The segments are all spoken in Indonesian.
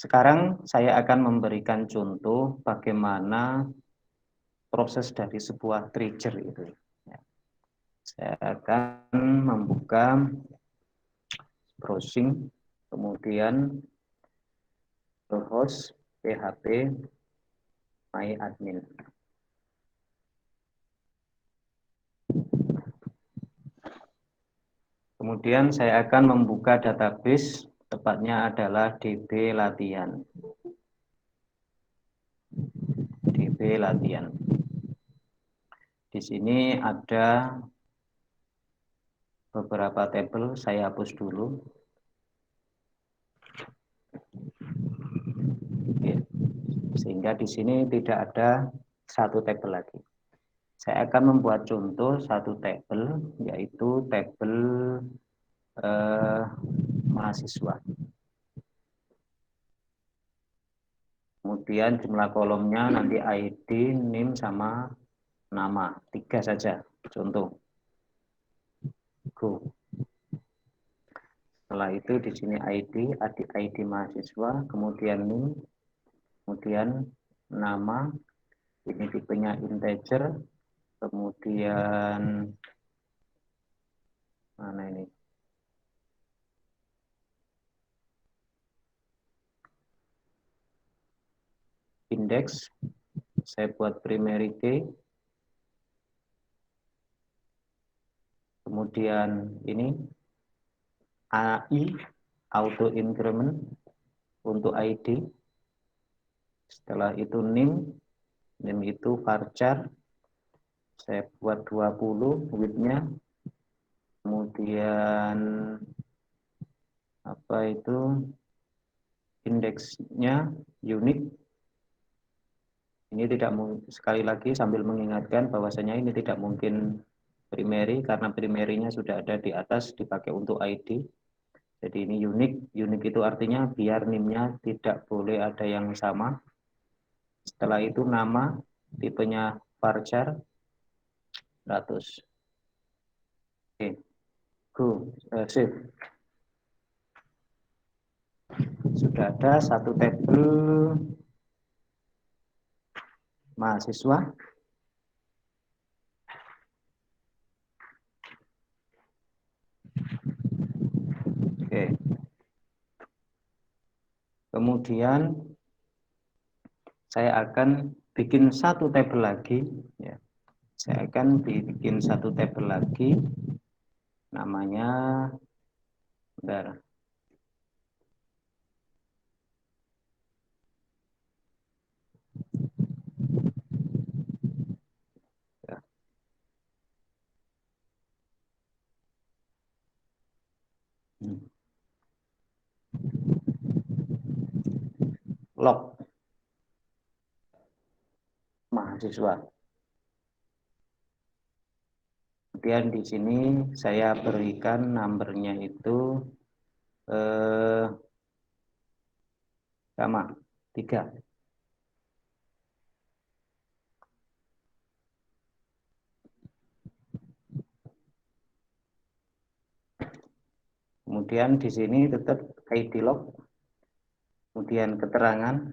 Sekarang saya akan memberikan contoh bagaimana proses dari sebuah trigger itu. Ya. Saya akan membuka browsing, kemudian host php myadmin. Kemudian saya akan membuka database, tepatnya adalah DB Latihan. DB Latihan. Di sini ada beberapa tabel, saya hapus dulu. Sehingga di sini tidak ada satu tabel lagi. Saya akan membuat contoh satu tabel, yaitu tabel mahasiswa. Kemudian jumlah kolomnya nanti ID, NIM, sama nama. 3 saja, contoh. Go. Setelah itu di sini ID mahasiswa, kemudian NIM, kemudian nama, ini tipenya integer, kemudian mana ini? Index, saya buat primary key, kemudian ini AI, auto increment untuk ID, setelah itu NIM itu varchar, saya buat 20 width-nya, kemudian apa itu indeksnya unik. Ini tidak sekali lagi sambil mengingatkan bahwasanya ini tidak mungkin primary karena primarynya sudah ada di atas dipakai untuk ID. Jadi ini unik itu artinya biar NIM-nya tidak boleh ada yang sama. Setelah itu nama, tipenya varchar 100. Oke, go, save. Sudah ada satu tabel mahasiswa. Oke. Kemudian saya akan bikin satu tabel lagi. Ya. Saya akan bikin satu tabel lagi. Namanya, bentar. Ya. Log mahasiswa. Kemudian di sini saya berikan numbernya itu sama 3. Kemudian di sini tetap ID log, kemudian keterangan,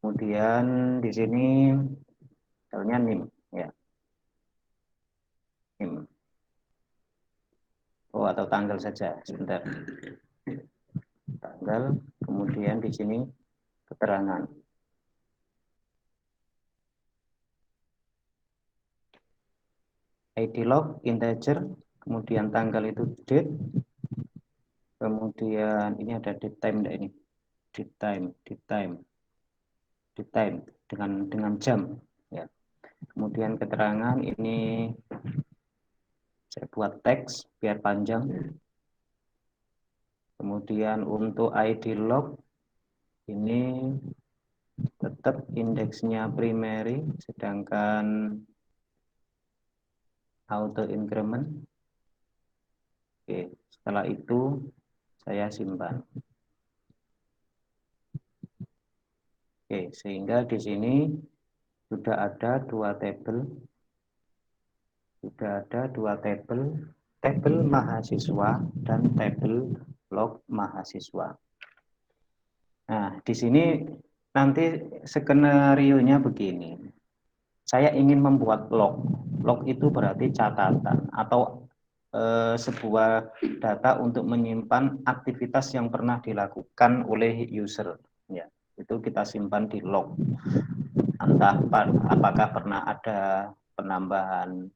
kemudian di sini misalnya NIM, ya, NIM. Oh, atau tanggal saja, sebentar. Tanggal, kemudian di sini keterangan. ID log integer, kemudian tanggal itu date, kemudian ini ada date time enggak ini? Date time dengan jam, ya. Kemudian keterangan ini saya buat teks biar panjang. Kemudian untuk ID log ini tetap indeksnya primary, sedangkan auto increment. Oke, setelah itu saya simpan. Oke, sehingga di sini sudah ada dua tabel, tabel mahasiswa dan tabel log mahasiswa. Nah, di sini nanti skenario-nya begini. Saya ingin membuat log. Log itu berarti catatan atau sebuah data untuk menyimpan aktivitas yang pernah dilakukan oleh user. Ya, itu kita simpan di log. Entah apakah pernah ada penambahan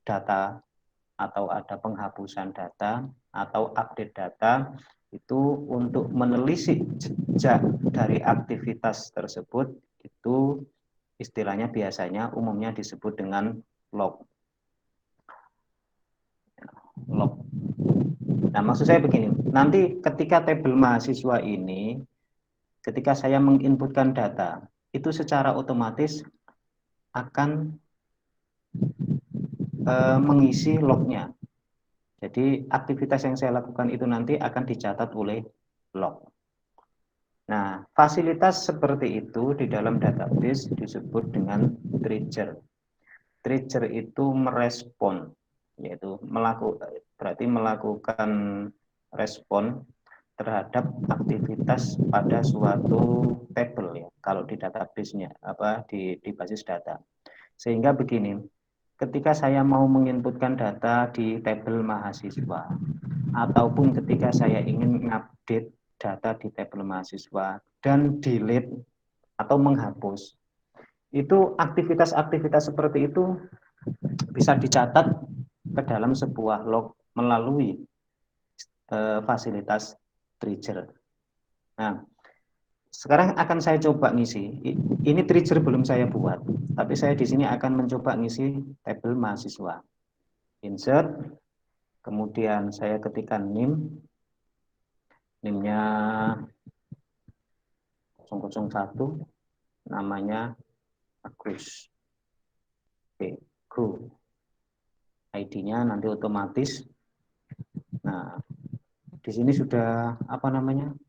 data atau ada penghapusan data atau update data, itu untuk menelisik jejak dari aktivitas tersebut, itu istilahnya biasanya umumnya disebut dengan log. Log. Nah, maksud saya begini, nanti ketika tabel mahasiswa ini, ketika saya menginputkan data, itu secara otomatis akan mengisi lognya. Jadi aktivitas yang saya lakukan itu nanti akan dicatat oleh log. Nah, fasilitas seperti itu di dalam database disebut dengan trigger. Trigger itu merespon, yaitu berarti melakukan respon terhadap aktivitas pada suatu tabel ya, kalau di database-nya di basis data. Sehingga begini, ketika saya mau menginputkan data di tabel mahasiswa ataupun ketika saya ingin mengupdate data di tabel mahasiswa dan delete atau menghapus, itu aktivitas-aktivitas seperti itu bisa dicatat ke dalam sebuah log melalui fasilitas trigger. Nah, sekarang akan saya coba ngisi. Ini trigger belum saya buat, tapi saya di sini akan mencoba ngisi tabel mahasiswa. Insert, kemudian saya ketikkan NIM-nya 001, namanya Agus. Oke, go. ID-nya nanti otomatis. Nah, di sini sudah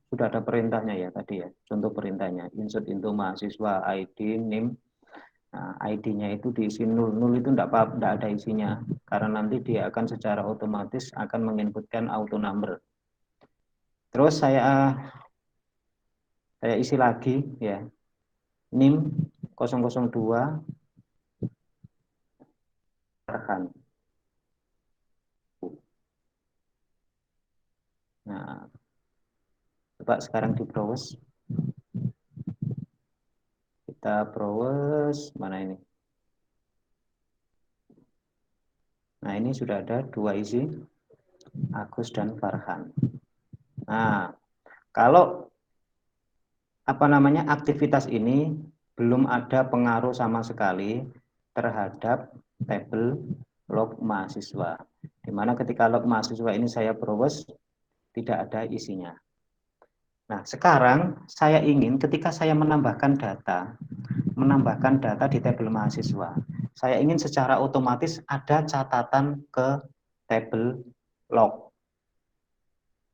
sudah ada perintahnya ya tadi ya. Contoh perintahnya, insert into mahasiswa ID NIM. Nah, ID-nya itu diisi 0. 0 itu enggak ada isinya karena nanti dia akan secara otomatis akan menginputkan auto number. Terus saya isi lagi ya. NIM 002 Farhan. Nah, coba sekarang di browse. Kita browse mana ini? Nah, ini sudah ada dua isi, Agus dan Farhan. Nah, kalau aktivitas ini belum ada pengaruh sama sekali terhadap tabel log mahasiswa. Di mana ketika log mahasiswa ini saya browse, tidak ada isinya. Nah, sekarang saya ingin ketika saya menambahkan data di tabel mahasiswa, saya ingin secara otomatis ada catatan ke tabel log.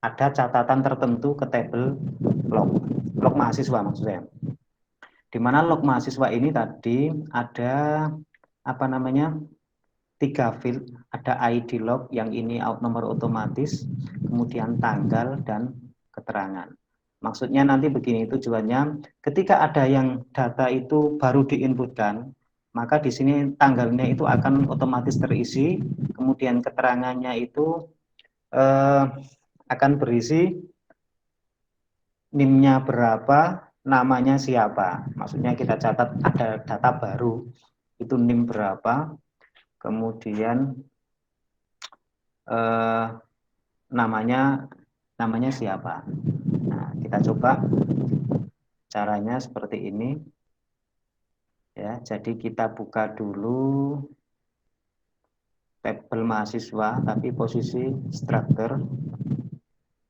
Ada catatan tertentu ke tabel log mahasiswa maksud saya. Di mana log mahasiswa ini tadi ada 3 field, ada ID log yang ini nomor otomatis, kemudian tanggal dan keterangan. Maksudnya nanti begini tujuannya, ketika ada yang data itu baru diinputkan, maka di sini tanggalnya itu akan otomatis terisi, kemudian keterangannya itu akan berisi NIM-nya berapa, namanya siapa. Maksudnya kita catat ada data baru, itu NIM berapa, kemudian namanya siapa. Nah, kita coba caranya seperti ini. Ya, jadi kita buka dulu tabel mahasiswa, tapi posisi struktur.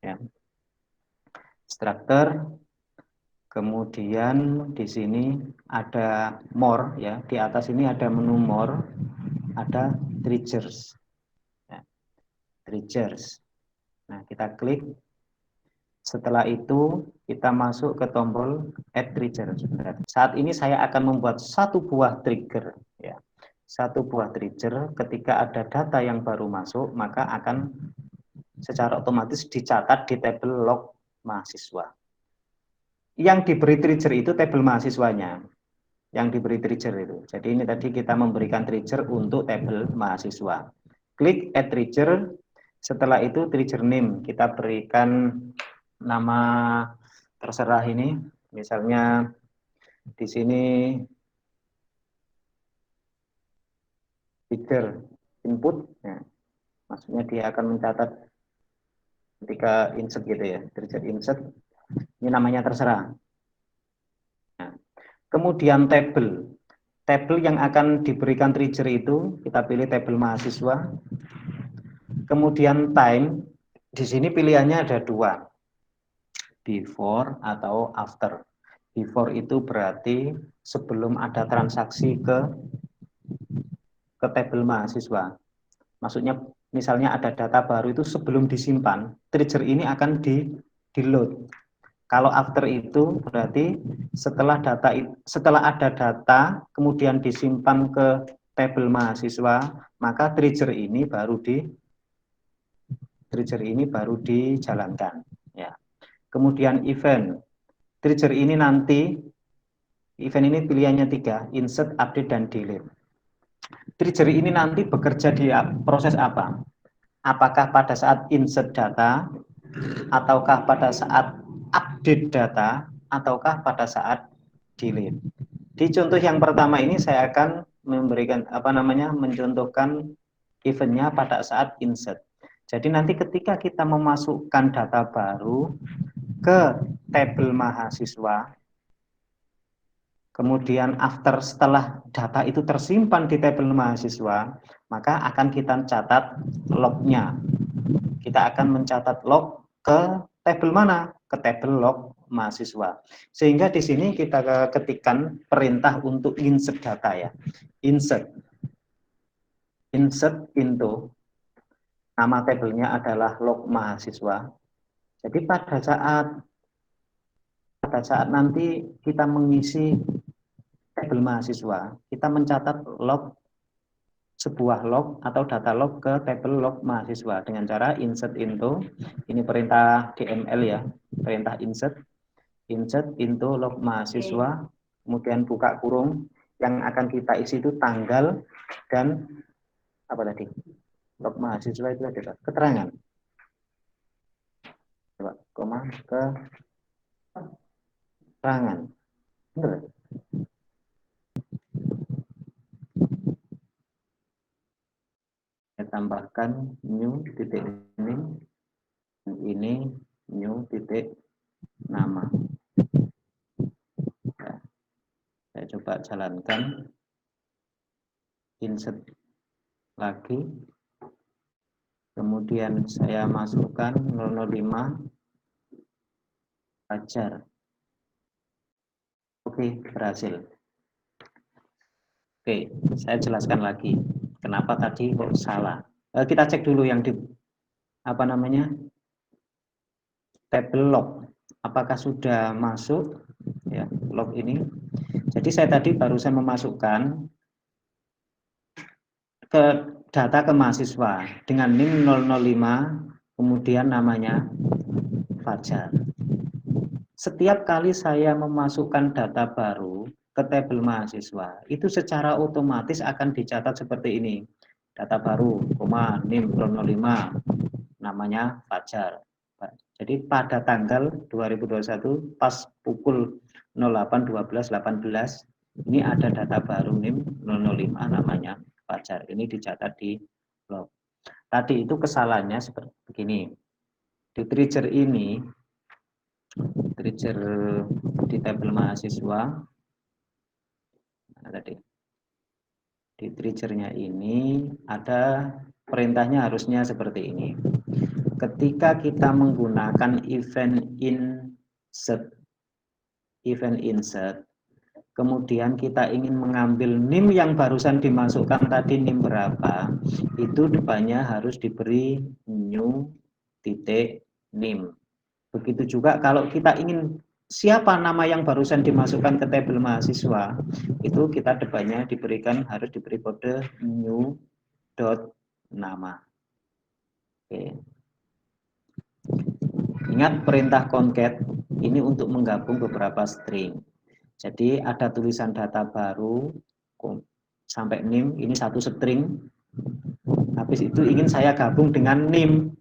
Ya. Struktur. Kemudian di sini ada more ya, di atas ini ada menu more, ada triggers. Ya, triggers. Nah, kita klik. Setelah itu kita masuk ke tombol add trigger. Saat ini saya akan membuat satu buah trigger ya. Satu buah trigger ketika ada data yang baru masuk, maka akan secara otomatis dicatat di tabel log mahasiswa. yang diberi trigger itu tabel mahasiswanya, yang diberi trigger itu. Jadi ini tadi kita memberikan trigger untuk tabel mahasiswa. Klik add trigger, setelah itu trigger name kita berikan nama terserah ini, misalnya di sini trigger input, nah, maksudnya dia akan mencatat ketika insert gitu ya, trigger insert, ini namanya terserah. Nah, kemudian tabel yang akan diberikan trigger itu kita pilih tabel mahasiswa. Kemudian time, di sini pilihannya ada dua, before atau after. Before itu berarti sebelum ada transaksi ke tabel mahasiswa. Maksudnya misalnya ada data baru itu sebelum disimpan, trigger ini akan di load. Kalau after itu berarti setelah ada data kemudian disimpan ke tabel mahasiswa, maka trigger ini baru dijalankan. Ya. Kemudian event event ini pilihannya 3, insert, update, dan delete. Trigger ini nanti bekerja di proses apa? Apakah pada saat insert data, ataukah pada saat update data, ataukah pada saat delete. Di contoh yang pertama ini saya akan memberikan mencontohkan eventnya pada saat insert. Jadi nanti ketika kita memasukkan data baru ke tabel mahasiswa, kemudian setelah data itu tersimpan di tabel mahasiswa, maka akan kita catat lognya. Kita akan mencatat log ke tabel mana? Ke tabel log mahasiswa. Sehingga di sini kita ketikkan perintah untuk insert data ya. Insert into, nama tabelnya adalah log mahasiswa. Jadi pada saat nanti kita mengisi tabel mahasiswa, kita mencatat sebuah log atau data log ke tabel log mahasiswa dengan cara insert into, ini perintah DML ya, perintah insert into log mahasiswa, kemudian buka kurung, yang akan kita isi itu tanggal dan apa tadi, log mahasiswa itu adalah keterangan, coba koma keterangan, benar. Saya tambahkan new titik ini new titik nama. Ya, saya coba jalankan, insert lagi, kemudian saya masukkan 005 Fajar. Oke, berhasil. Oke, saya jelaskan lagi kenapa tadi kok salah. Kita cek dulu yang di tabel log, apakah sudah masuk ya log ini. Jadi saya tadi barusan memasukkan ke data ke mahasiswa dengan NIM 005, kemudian namanya Fajar. Setiap kali saya memasukkan data baru ke tabel mahasiswa, itu secara otomatis akan dicatat seperti ini. Data baru, NIM 005, namanya Fajar. Jadi pada tanggal 2021 pas pukul 08.12.18 ini ada data baru NIM 005 namanya Fajar. Ini dicatat di log. Tadi itu kesalahannya seperti begini. Di trigger ini, trigger di tabel mahasiswa, tadi di triggernya ini ada perintahnya harusnya seperti ini. Ketika kita menggunakan event insert, kemudian kita ingin mengambil NIM yang barusan dimasukkan tadi NIM berapa, itu depannya harus diberi new titik NIM. Begitu juga kalau kita ingin siapa nama yang barusan dimasukkan ke tabel mahasiswa, itu kita depannya harus diberi kode new dot nama. Oke. Ingat perintah concat ini untuk menggabung beberapa string. Jadi ada tulisan data baru sampai NIM, ini satu string. Habis itu ingin saya gabung dengan NIM.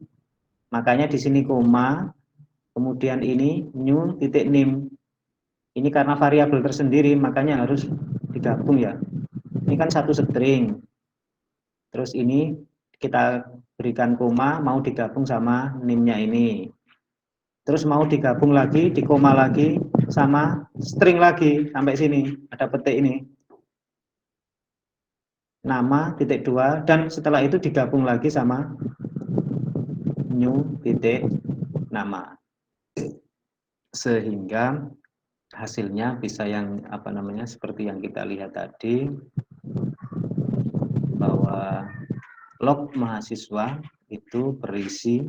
Makanya di sini koma, kemudian ini new titik NIM. Ini karena variabel tersendiri, makanya harus digabung ya. Ini kan satu string. Terus ini kita berikan koma, mau digabung sama NIM-nya ini. Terus mau digabung lagi, di koma lagi, sama string lagi, sampai sini, ada petik ini. Nama, titik 2, dan setelah itu digabung lagi sama new, titik, nama. Sehingga hasilnya bisa yang apa namanya seperti yang kita lihat tadi, bahwa log mahasiswa itu berisi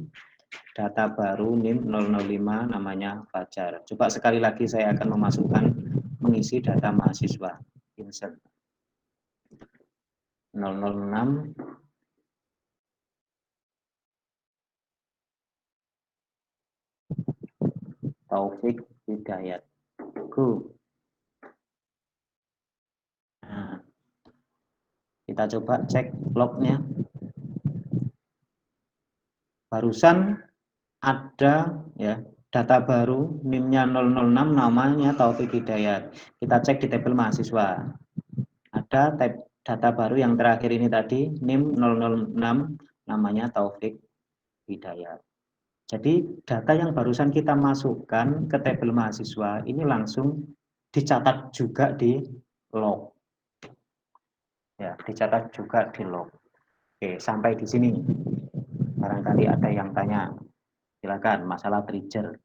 data baru NIM 005 namanya Fajar. Coba sekali lagi saya akan memasukkan mengisi data mahasiswa. Insert 006 Taufik Hidayat. Go. Nah, kita coba cek lognya. Barusan ada ya data baru NIM-nya 006 namanya Taufik Hidayat. Kita cek di tabel mahasiswa. Ada data baru yang terakhir ini tadi NIM 006 namanya Taufik Hidayat. Jadi data yang barusan kita masukkan ke tabel mahasiswa ini langsung dicatat juga di log. Ya, dicatat juga di log. Oke, sampai di sini. Barangkali ada yang tanya. Silakan, masalah trigger.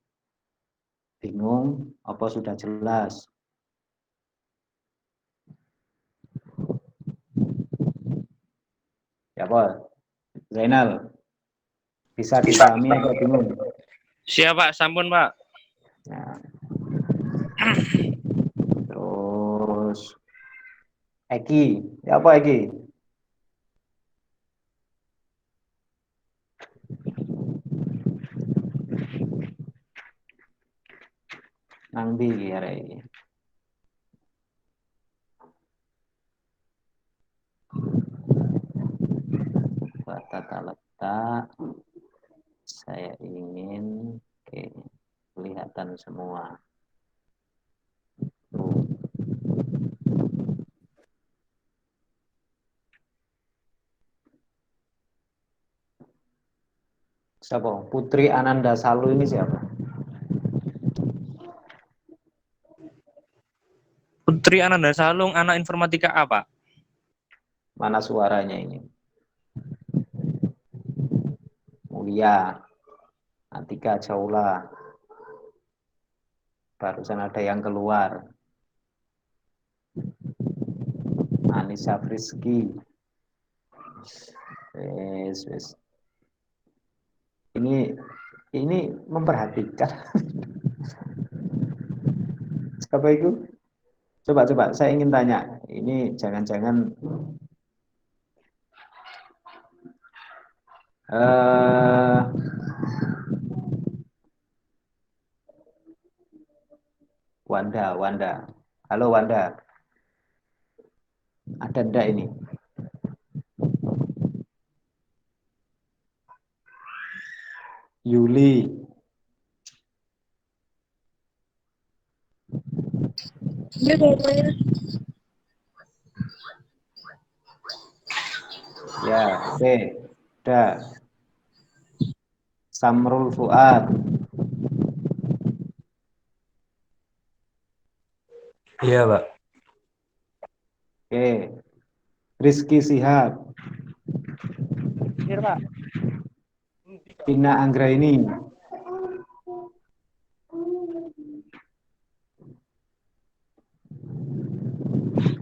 Bingung? Apa sudah jelas? Ya, Pak. Zainal, bisa dipahami atau bingung? Siap, Pak. Sampun, Pak. Nah. Terus Eki, ya apa Eki? Nanti ya ini. Buat tata letak, saya ingin kelihatan semua. Siapa? Putri Ananda Salu ini siapa? Putri Ananda Salung, anak informatika apa? Mana suaranya ini? Mulia, Atika Jaula. Barusan ada yang keluar. Anissa Friski. Yes. Ini memperhatikan. Siapa itu? Coba, saya ingin tanya. Ini jangan-jangan Wanda. Halo Wanda. Ada enggak ini? Yuli. Ya, oke. Udah. Samrul Fuad. Iya, Pak. Oke. Rizky Sihab. Iya, Pak. Pina Anggraini.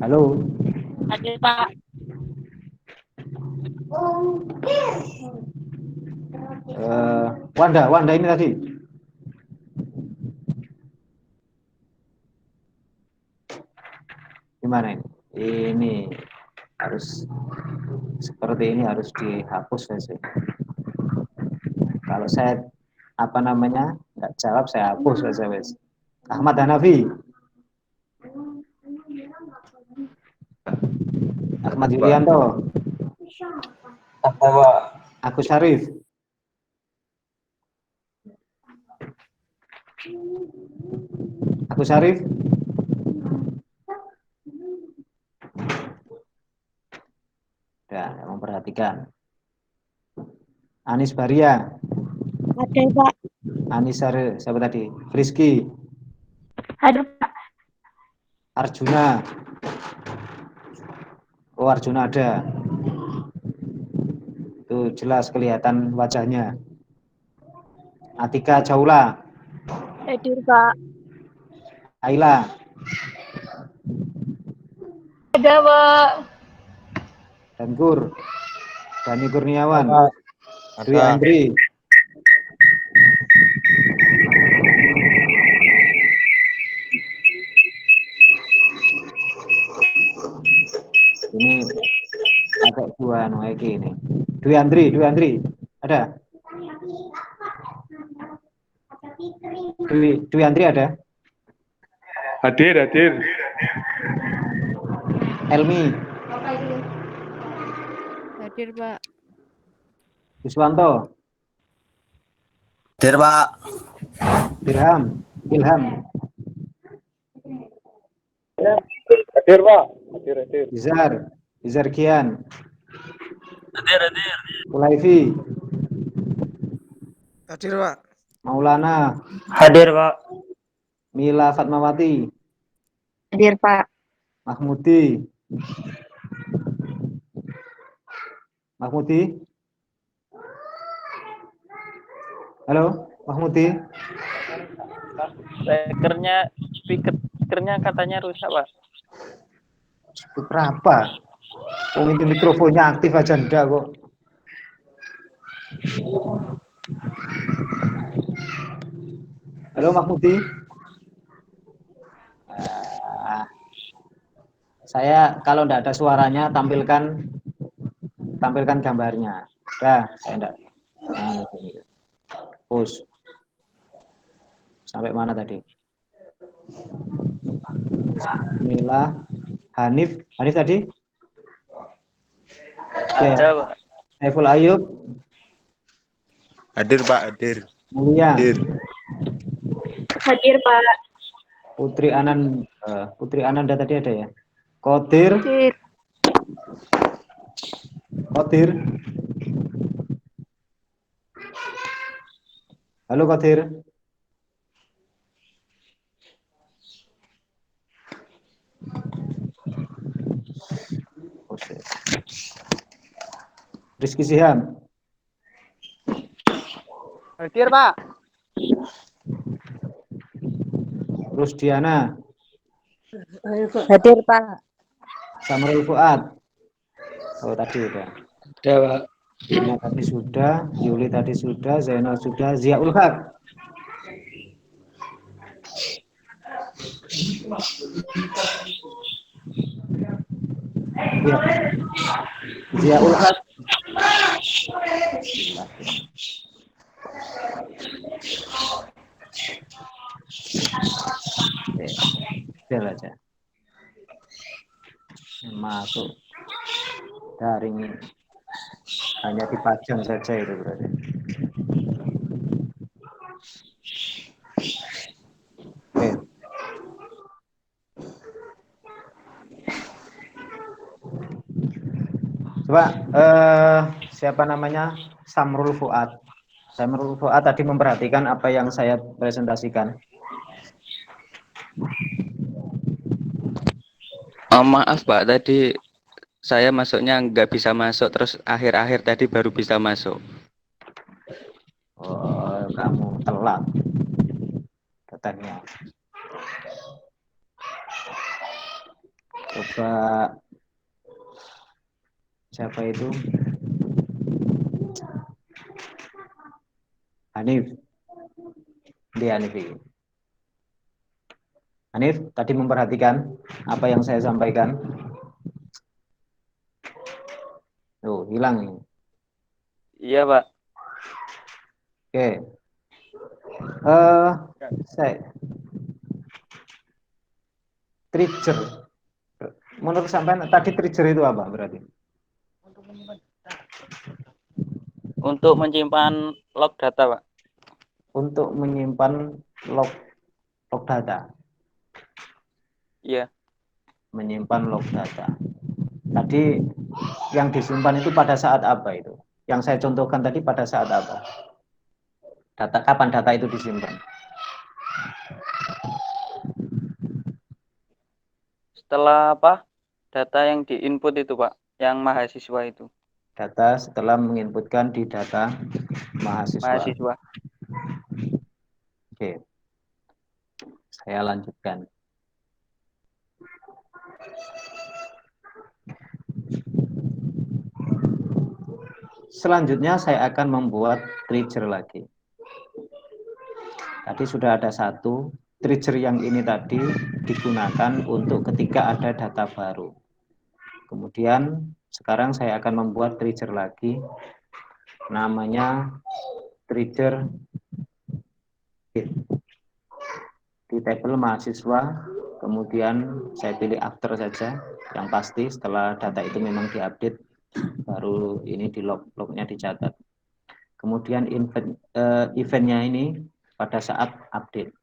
Halo. Hadir, Pak. Wanda ini tadi. Gimana ini? Ini harus seperti ini harus dihapus saja. Kalau saya apa namanya? Nggak jawab, saya hapus saja wes. Ahmad Hanafi. Ahmad Yulianto. Agus Syarif. Agus Syarif. Ya, memperhatikan. Anis Baria. Ada, Pak. Anis Sare, siapa tadi? Rizky. Ada, Pak. Arjuna. Oh, Arjuna ada. Itu jelas kelihatan wajahnya. Atika Jaula. Hadir, Pak. Aila. Ada, Pak. Dankur. Dani Kurniawan. Ada. Dwi Andri. Ini pakai dua iki ini. Dwi Andri, ada? Dwi Andri ada? Hadir. Elmi, Hadir, Pak. Yuswanto, Hadir, Pak. Ilham, Hadir, Pak. Hadir. Izar Kian, Hadir. Ulaifi, Hadir, Pak. Maulana, Hadir, Pak. Mila Fatmawati, Hadir, Pak. Mahmudi. Halo, Mahmudi. Speakernya katanya rusak, Pak. Berapa? Oh, ini mikrofonnya aktif aja enggak kok. Halo Mahmudi. Saya kalau enggak ada suaranya tampilkan gambarnya. Udah, saya enggak. Push. Sampai mana tadi? Mila, Hanif tadi? Ada, Pak. Saiful Ayub, Hadir, Pak. Hadir. Mulia, Hadir, Pak. Putri Ananda tadi ada ya? Kodir, Hadir. Halo Kodir. Rizky Siham. Hadir, Pak. Rusdiana. Hadir, Pak. Samrul Fuad. Oh tadi udah. Ada, Pak. Ina tadi sudah, Yuli tadi sudah, Zainal sudah, Ziaul Haq. Ya. Ziaul Haq. Biar aja. Masuk daring hanya dipajang saja itu berarti. Oke. Coba siapa namanya? Samrul Fuad. Samrul Fuad tadi memperhatikan apa yang saya presentasikan. Maaf Pak, tadi saya masuknya nggak bisa masuk, terus akhir-akhir tadi baru bisa masuk. Oh, kamu telat katanya. Coba siapa itu? Hanif. Dia Hanif. Hanif tadi memperhatikan apa yang saya sampaikan. Tuh, hilang ini. Iya, Pak. Oke. Saya trigger. Menurut sampean tadi trigger itu apa berarti? Untuk menyimpan log data, Pak. Untuk menyimpan log data. Iya. Menyimpan log data. Tadi yang disimpan itu pada saat apa itu? Yang saya contohkan tadi pada saat apa? Kapan data itu disimpan? Setelah apa? Data yang diinput itu, Pak, yang mahasiswa itu. Data setelah menginputkan di data mahasiswa. Oke. Saya lanjutkan. Selanjutnya saya akan membuat trigger lagi. Tadi sudah ada satu. Trigger yang ini tadi digunakan untuk ketika ada data baru. Kemudian sekarang saya akan membuat trigger lagi. Namanya trigger hit. Di tabel mahasiswa, kemudian saya pilih after saja. Yang pasti setelah data itu memang diupdate, baru ini di lognya dicatat. Kemudian eventnya ini pada saat update.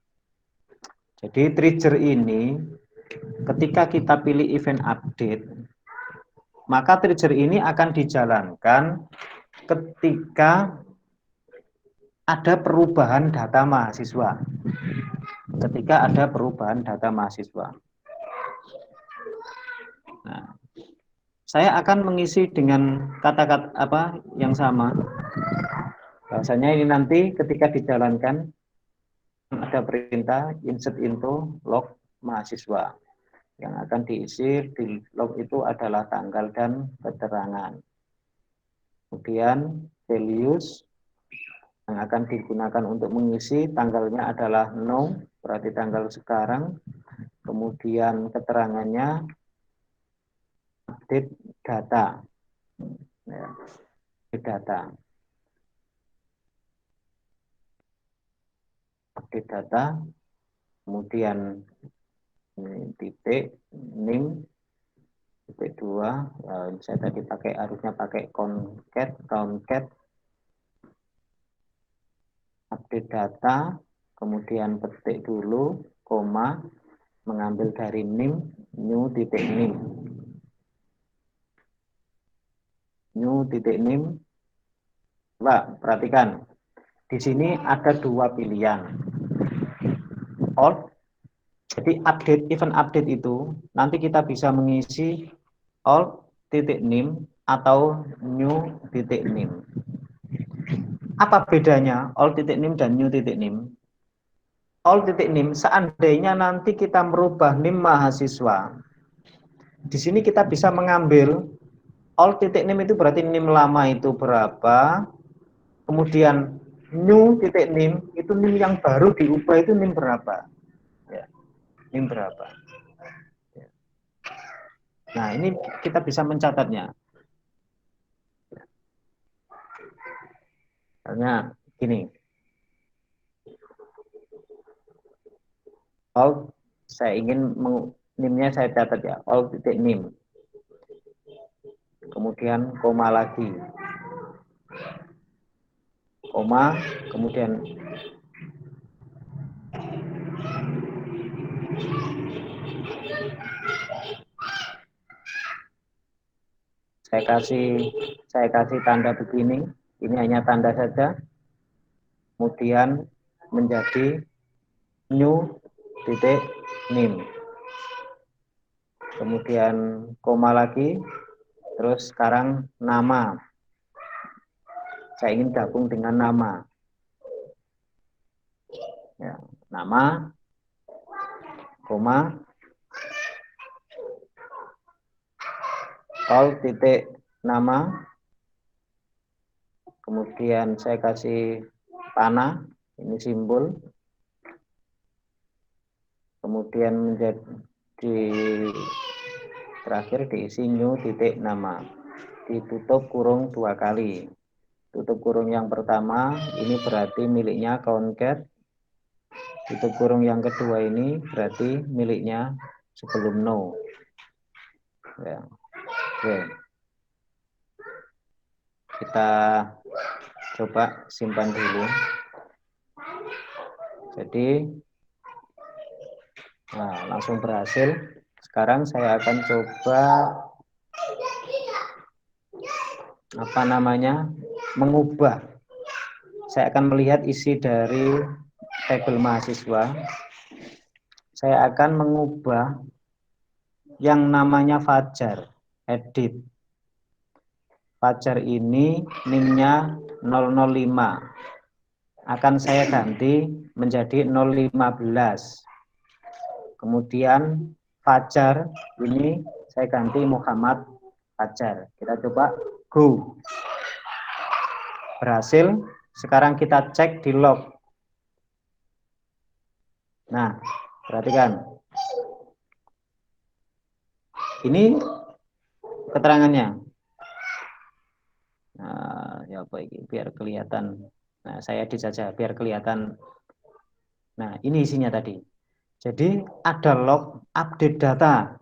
Jadi trigger ini ketika kita pilih event update, maka trigger ini akan dijalankan ketika ada perubahan data mahasiswa. Ketika ada perubahan data mahasiswa. Nah, saya akan mengisi dengan kata-kata apa yang sama. Bahasanya ini nanti ketika dijalankan ada perintah insert into log mahasiswa. Yang akan diisi di log itu adalah tanggal dan keterangan. Kemudian values yang akan digunakan untuk mengisi tanggalnya adalah no, berarti tanggal sekarang. Kemudian keterangannya update data. Ya, update data. Update data. Kemudian titik nim titik 2. Saya tadi harusnya pakai concat update data, kemudian petik dulu koma, mengambil dari nim new titik nim Mbak, perhatikan di sini ada dua pilihan. All. Jadi event update itu nanti kita bisa mengisi all titik nim atau new titik nim. Apa bedanya all titik nim dan new titik nim? All titik nim seandainya nanti kita merubah nim mahasiswa, di sini kita bisa mengambil all titik nim itu berarti nim lama itu berapa, kemudian new titik nim itu nim yang baru diubah itu nim berapa. Nim berapa. Nah, ini kita bisa mencatatnya. Misalnya gini. All, saya ingin nimnya saya catat ya, all titik nim. Kemudian koma lagi. Koma, kemudian saya kasih tanda begini, ini hanya tanda saja, kemudian menjadi new titik nim, kemudian koma lagi, terus sekarang nama, saya ingin gabung dengan nama, ya, nama, koma, all titik nama, kemudian saya kasih panah, ini simbol, kemudian menjadi terakhir diisi new titik nama, ditutup kurung 2 kali. Tutup kurung yang pertama ini berarti miliknya concat, Tutup kurung yang kedua ini berarti miliknya sebelum no. Ya. Oke. Kita coba simpan dulu. Jadi, nah, langsung berhasil. Sekarang saya akan coba mengubah. Saya akan melihat isi dari tabel mahasiswa. Saya akan mengubah yang namanya Fajar, edit. Fajar ini NIM-nya 005. Akan saya ganti menjadi 015. Kemudian Fajar ini saya ganti Muhammad Fajar. Kita coba go. Berhasil. Sekarang kita cek di log. Nah, perhatikan. Ini keterangannya. Nah, ya apa ini biar kelihatan. Nah, saya edit saja biar kelihatan. Nah, ini isinya tadi. Jadi ada log update data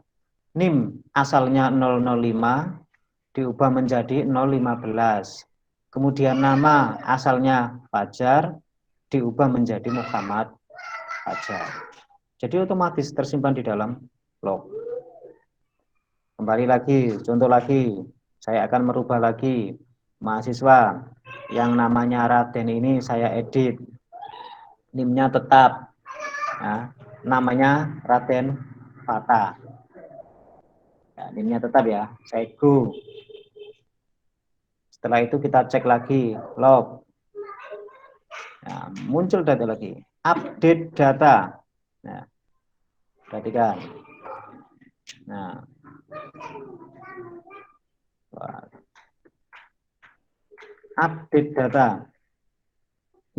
NIM asalnya 005 diubah menjadi 015. Kemudian nama asalnya Fajar diubah menjadi Muhammad Fajar. Jadi otomatis tersimpan di dalam log. Kembali lagi, contoh lagi. Saya akan merubah lagi mahasiswa yang namanya Raden ini saya edit. NIM-nya tetap. Nah, namanya Raden Fata. Ya, NIM-nya tetap ya. Saya go. Setelah itu kita cek lagi log. Nah, muncul data lagi. Update data. Nah, perhatikan. Nah, update data.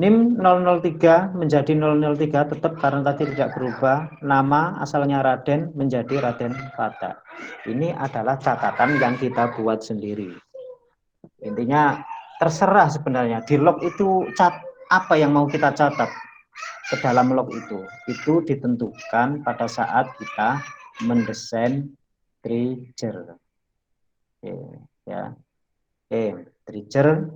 NIM 003 menjadi 003 tetap karena tadi tidak berubah. Nama asalnya Raden menjadi Raden Fata. Ini adalah catatan yang kita buat sendiri. Intinya terserah sebenarnya di log itu apa yang mau kita catat ke dalam log itu ditentukan pada saat kita mendesain trigger. Oke, ya. Oke, trigger.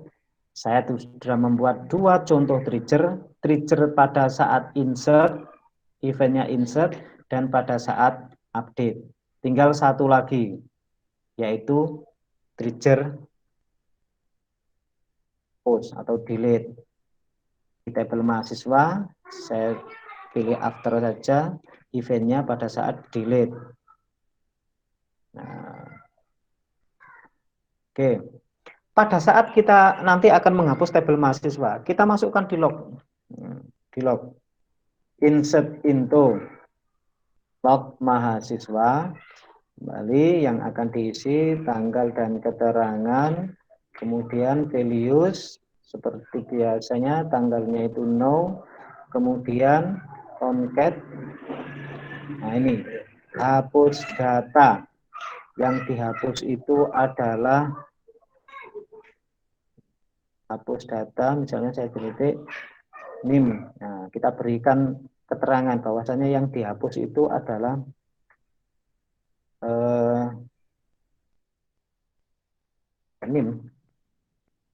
Saya sudah membuat 2 contoh trigger pada saat insert, eventnya insert, dan pada saat update. Tinggal satu lagi, yaitu trigger post atau delete. Di tabel mahasiswa, saya pilih after saja, eventnya pada saat delete. Nah, oke. Pada saat kita nanti akan menghapus tabel mahasiswa, kita masukkan di log. Di log. Insert into log mahasiswa. Kembali yang akan diisi tanggal dan keterangan. Kemudian values. Seperti biasanya tanggalnya itu no. Kemudian concat. Nah ini. Hapus data. Yang dihapus itu adalah hapus data, misalnya saya ketik NIM. Nah, kita berikan keterangan bahwasanya yang dihapus itu adalah NIM.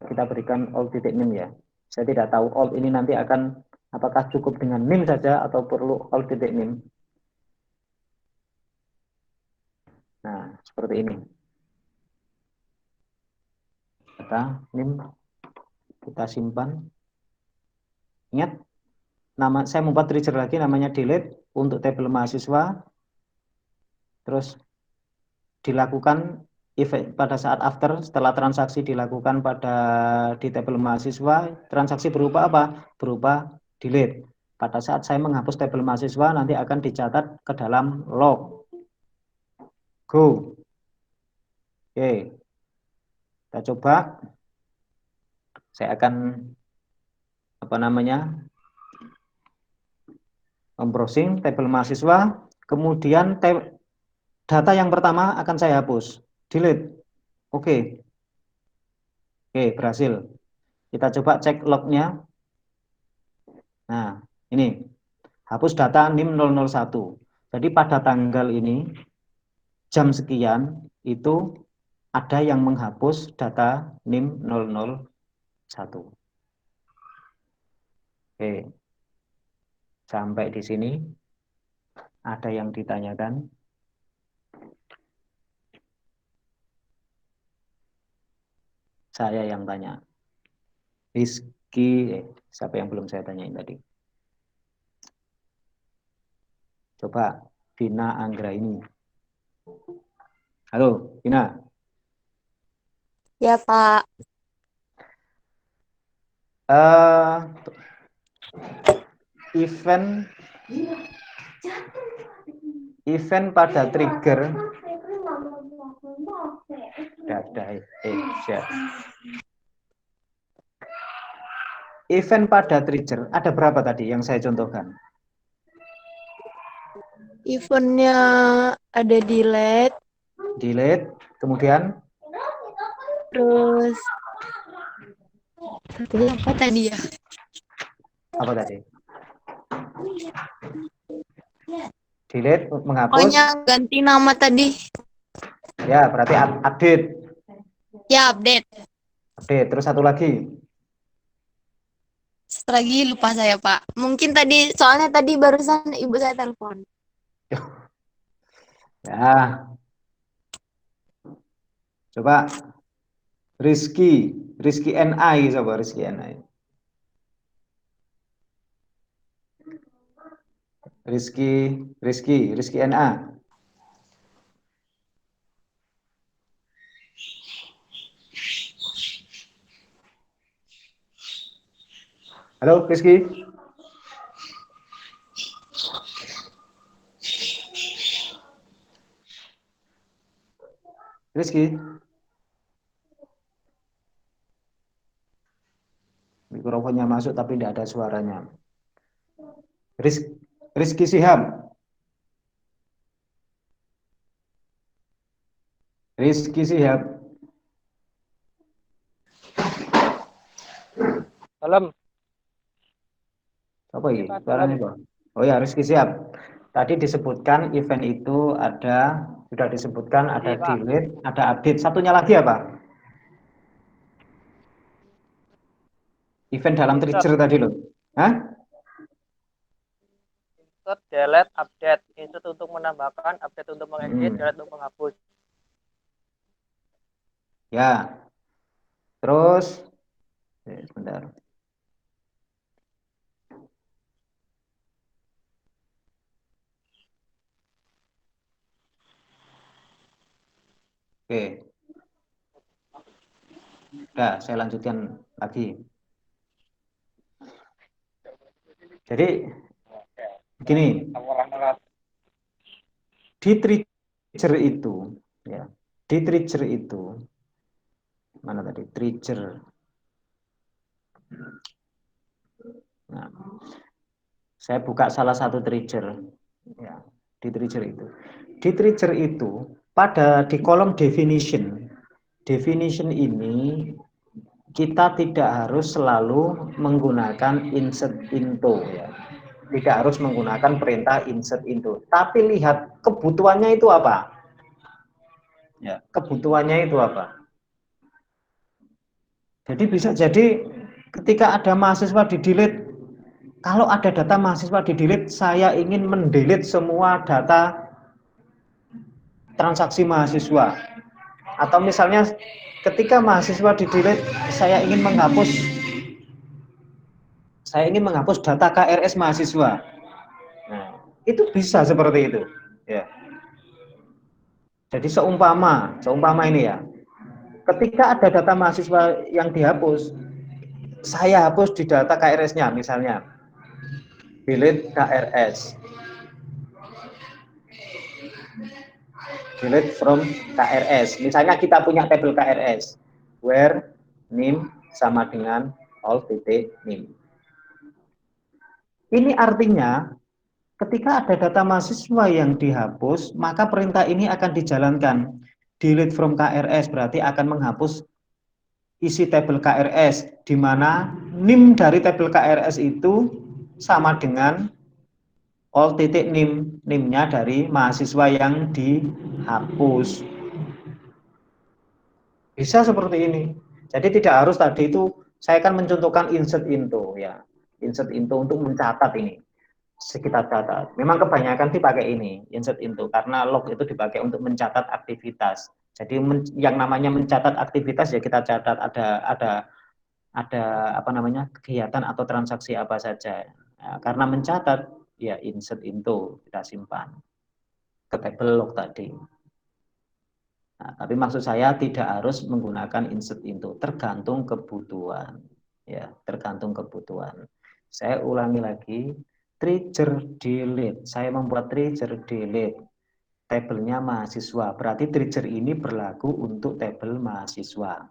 Kita berikan all titik NIM ya. Saya tidak tahu all ini nanti akan apakah cukup dengan NIM saja atau perlu all titik NIM. Nah, seperti ini. Data NIM kita simpan. Ingat, nama saya membuat trigger lagi namanya delete untuk tabel mahasiswa. Terus dilakukan event pada saat after setelah transaksi dilakukan di tabel mahasiswa, transaksi berupa apa? Berupa delete. Pada saat saya menghapus tabel mahasiswa nanti akan dicatat ke dalam log. Go. Oke. Kita coba. Saya akan membrowsing tabel mahasiswa, kemudian data yang pertama akan saya hapus, delete. Oke. Oke, berhasil. Kita coba cek lognya. Nah, ini hapus data NIM 001. Jadi pada tanggal ini, jam sekian, itu ada yang menghapus data NIM 001. Oke. Sampai di sini, ada yang ditanyakan? Saya yang tanya. Rizky, siapa yang belum saya tanyain tadi? Coba, Vina Anggra ini. Halo, Vina. Ya, Pak. Event pada trigger. Event pada trigger ada berapa tadi yang saya contohkan? Eventnya ada delete, kemudian terus satunya apa tadi ya? apa tadi? Delete, menghapus. Pokoknya ganti nama tadi. Ya, berarti update. Ya, update. Terus satu lagi. Satu lagi lupa saya, Pak. Mungkin tadi, soalnya tadi barusan ibu saya telepon. Ya. Coba Rizky NI, coba Rizky NI. Rizky NA. Halo, Rizky. Mikrofonnya masuk tapi tidak ada suaranya. Rizky Sihab. Salam. Apa ini? Suaranya kok? Oh ya, Rizky Sihab. Tadi disebutkan event itu sudah disebutkan ada delete, ada update. Satunya lagi apa? Event dalam trigger tadi loh. Hah? Insert, delete, update. Insert untuk menambahkan, update untuk mengedit, delete untuk menghapus. Ya. Terus, sebentar. Oke. Udah, saya lanjutkan lagi. Jadi, begini. Di trigger itu, ya. Di trigger itu, mana tadi? Trigger. Nah, saya buka salah satu trigger. Ya, di trigger itu. Di trigger itu, di kolom definition ini kita tidak harus selalu menggunakan insert into, ya. Tidak harus menggunakan perintah insert into. Tapi lihat kebutuhannya itu apa? Ya, kebutuhannya itu apa? Jadi bisa jadi ketika ada mahasiswa di delete, kalau ada data mahasiswa di delete, saya ingin mendelete semua data transaksi mahasiswa. Atau misalnya ketika mahasiswa di delete, saya ingin menghapus data KRS mahasiswa. Nah, itu bisa seperti itu, ya. Jadi seumpama ini ya, ketika ada data mahasiswa yang dihapus, saya hapus di data KRS-nya, misalnya delete KRS, delete from KRS. Misalnya kita punya tabel KRS, where NIM sama dengan all.NIM. Ini artinya ketika ada data mahasiswa yang dihapus, maka perintah ini akan dijalankan. Delete from KRS berarti akan menghapus isi tabel KRS, di mana NIM dari tabel KRS itu sama dengan all titik NIM-nya dari mahasiswa yang dihapus. Bisa seperti ini. Jadi tidak harus tadi itu saya akan mencontohkan insert into ya. Insert into untuk mencatat ini. Sekitar catat. Memang kebanyakan dipakai ini, insert into, karena log itu dipakai untuk mencatat aktivitas. Jadi yang namanya mencatat aktivitas ya kita catat ada apa namanya kegiatan atau transaksi apa saja. Nah, karena mencatat ya insert into kita simpan ke table log tadi. Nah, tapi maksud saya tidak harus menggunakan insert into, tergantung kebutuhan. Ya, tergantung kebutuhan. Saya ulangi lagi, trigger delete. Saya membuat trigger delete. Tabelnya mahasiswa. Berarti trigger ini berlaku untuk tabel mahasiswa.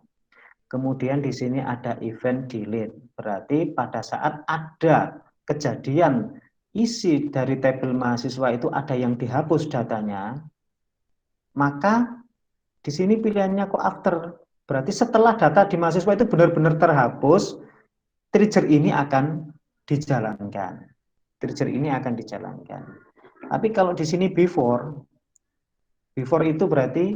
Kemudian di sini ada event delete. Berarti pada saat ada kejadian isi dari tabel mahasiswa itu ada yang dihapus datanya, maka di sini pilihannya kok after. Berarti setelah data di mahasiswa itu benar-benar terhapus, trigger ini akan dijalankan. Trigger ini akan dijalankan. Tapi kalau di sini before itu berarti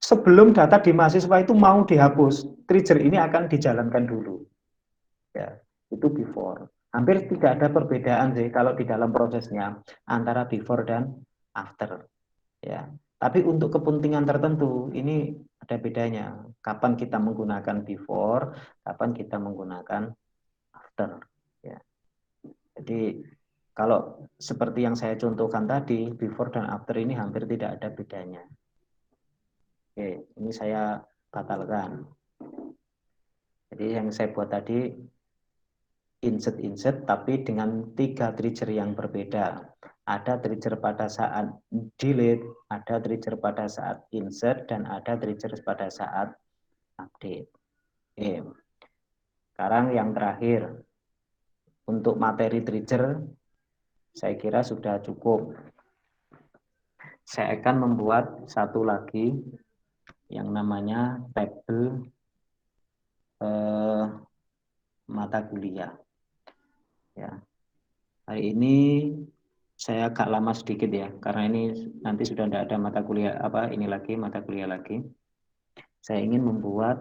sebelum data di mahasiswa itu mau dihapus, trigger ini akan dijalankan dulu. Ya, itu before. Hampir tidak ada perbedaan sih kalau di dalam prosesnya antara before dan after. Ya. Tapi untuk kepentingan tertentu ini ada bedanya. Kapan kita menggunakan before, kapan kita menggunakan after. Ya. Jadi kalau seperti yang saya contohkan tadi, before dan after ini hampir tidak ada bedanya. Oke, ini saya batalkan. Jadi yang saya buat tadi insert tapi dengan 3 trigger yang berbeda. Ada trigger pada saat delete, ada trigger pada saat insert, dan ada trigger pada saat update. Oke. Sekarang yang terakhir, untuk materi trigger, saya kira sudah cukup. Saya akan membuat satu lagi yang namanya tabel mata kuliah. Ya. Hari ini saya agak lama sedikit ya, karena ini nanti sudah tidak ada mata kuliah mata kuliah lagi. Saya ingin membuat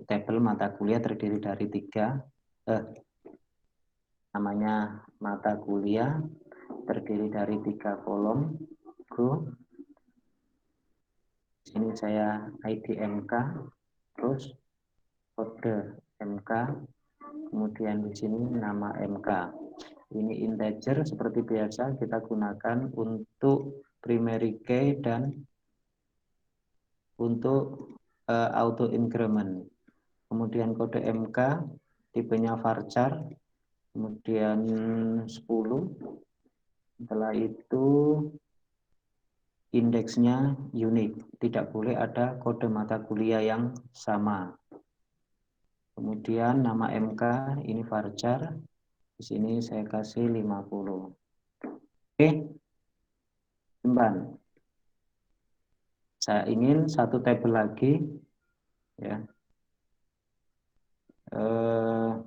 tabel mata kuliah terdiri dari 3, namanya mata kuliah terdiri dari 3 kolom. Sini saya ID MK, terus kode MK, kemudian di sini nama MK. Ini integer seperti biasa kita gunakan untuk primary key dan untuk auto increment. Kemudian kode MK tipenya varchar, kemudian 10. Setelah itu indeksnya unik, tidak boleh ada kode mata kuliah yang sama. Kemudian nama MK ini varchar. Di sini saya kasih 50. Oke, simpan. Saya ingin satu tabel lagi, ya.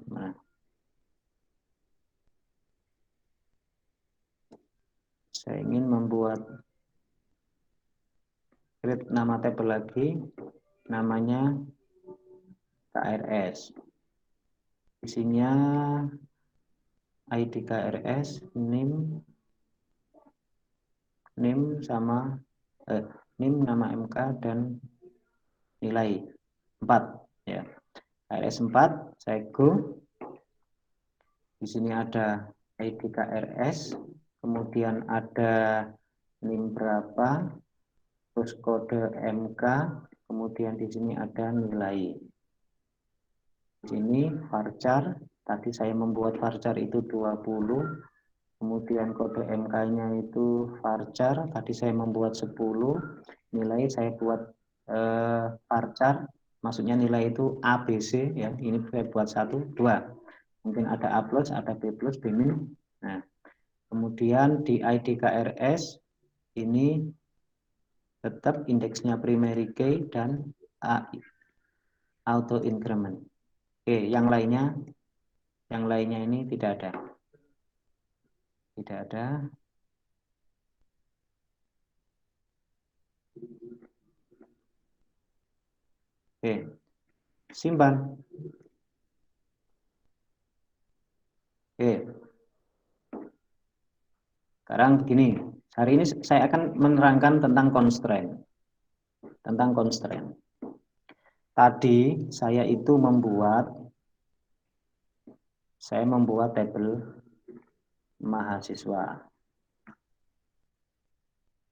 Nah. Saya ingin membuat create nama tabel lagi, namanya KRS. Isinya ID KRS, NIM sama NIM, nama MK, dan nilai 4 ya. KRS 4, saya go. Di sini ada ID KRS, kemudian ada NIM berapa, terus kode MK, kemudian di sini ada nilai. Di sini varchar, tadi saya membuat varchar itu 20, kemudian kode MK-nya itu varchar, tadi saya membuat 10, nilai saya buat varchar, maksudnya nilai itu A, B, C, ya. Ini saya buat 1, 2. Mungkin ada A+, ada B+, B-. Nah, kemudian di ID KRS ini tetap indeksnya primary key dan auto increment. Oke, yang lainnya ini tidak ada. Tidak ada. Oke, simpan. Oke, sekarang begini. Hari ini saya akan menerangkan tentang constraint. Tadi saya membuat tabel mahasiswa.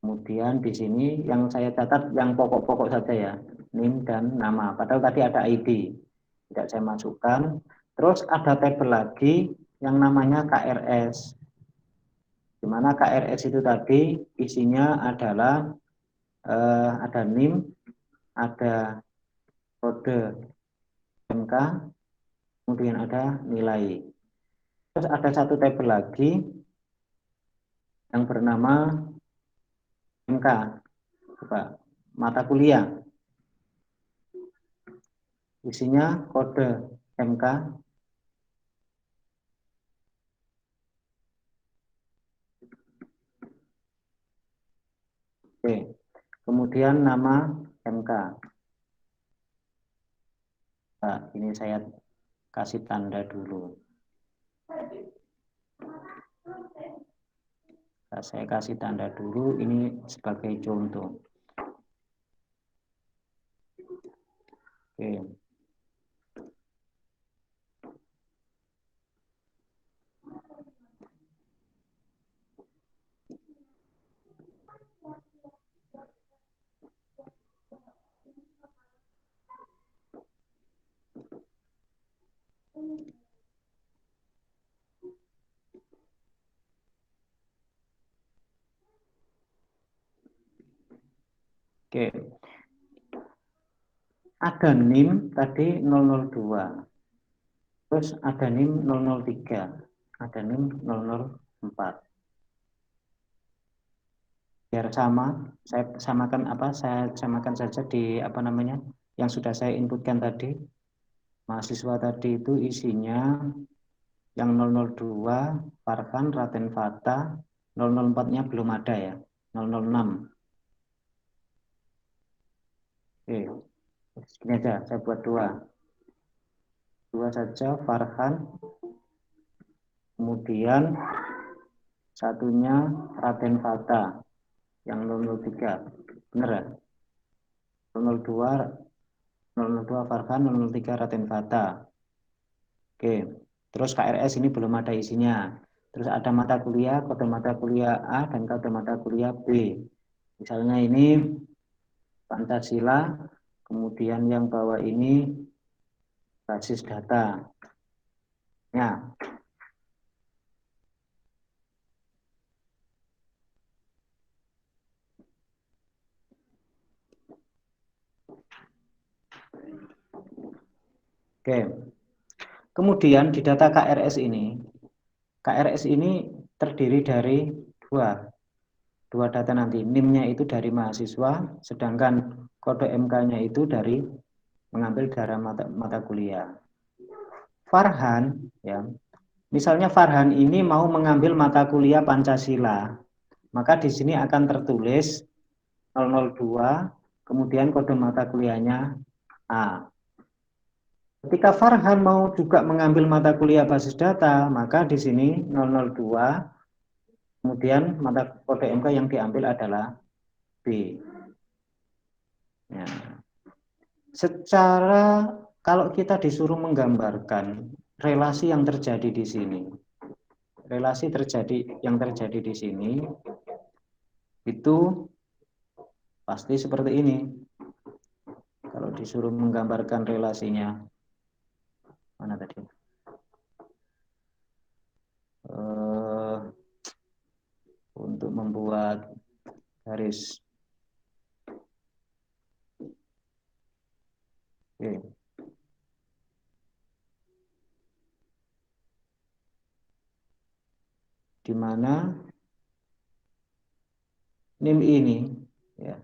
Kemudian di sini yang saya catat yang pokok-pokok saja ya, NIM dan nama. Padahal tadi ada ID, tidak saya masukkan. Terus ada tabel lagi yang namanya KRS. Di mana KRS itu tadi isinya adalah ada NIM, ada kode MK, kemudian ada nilai. Terus ada satu tabel lagi yang bernama MK, coba, mata kuliah. Isinya kode MK. Oke. Kemudian nama MK. Nah, ini saya kasih tanda dulu. Nah, saya kasih tanda dulu, ini sebagai contoh. Oke. Oke. Ada NIM tadi 002. Terus ada NIM 003. Ada NIM 004. Biar sama, saya samakan saja di yang sudah saya inputkan tadi. Mahasiswa tadi itu isinya yang 002 Farhan, Raden Fata, 004-nya belum ada ya, 006. Oke, segini aja, saya buat dua saja Farhan, kemudian satunya Raden Fata yang 003, bener ya? 002 Farhan, 003 Raden Fata. Oke, terus KRS ini belum ada isinya. Terus ada mata kuliah, kode mata kuliah A dan kode mata kuliah B. Misalnya ini Pancasila, kemudian yang bawah ini basis data. Ya. Oke. Kemudian di data KRS ini terdiri dari dua data nanti. NIM-nya itu dari mahasiswa, sedangkan kode MK-nya itu dari mengambil dari mata kuliah. Farhan, ya, misalnya Farhan ini mau mengambil mata kuliah Pancasila, maka di sini akan tertulis 002, kemudian kode mata kuliahnya A. Ketika Farhan mau juga mengambil mata kuliah basis data, maka di sini 002, kemudian mata kode MK yang diambil adalah B. Ya. Secara kalau kita disuruh menggambarkan relasi yang terjadi di sini, yang terjadi di sini itu pasti seperti ini. Kalau disuruh menggambarkan relasinya, mana tadi? Untuk membuat garis. Oke. Di mana NIM ini, ya,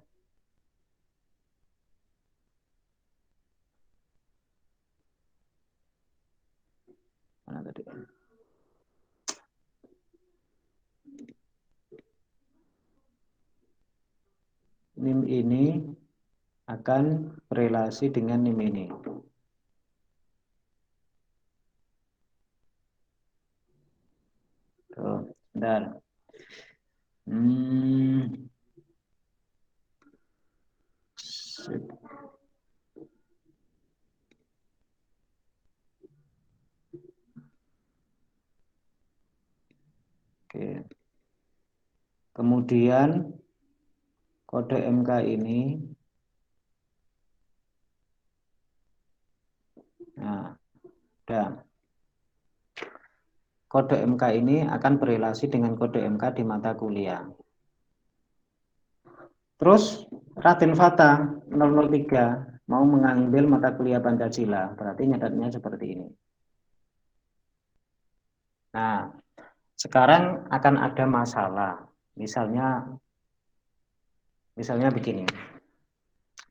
mana tadi? ini akan berelasi dengan NIM ini. Tuh, bentar. Sip. Oke. Kemudian kode MK ini, nah, udah. Kode MK ini akan berelasi dengan kode MK di mata kuliah. Terus Raden Fata 003 mau mengambil mata kuliah Pancasila, berarti nyadatnya seperti ini. Nah, sekarang akan ada masalah. Misalnya begini.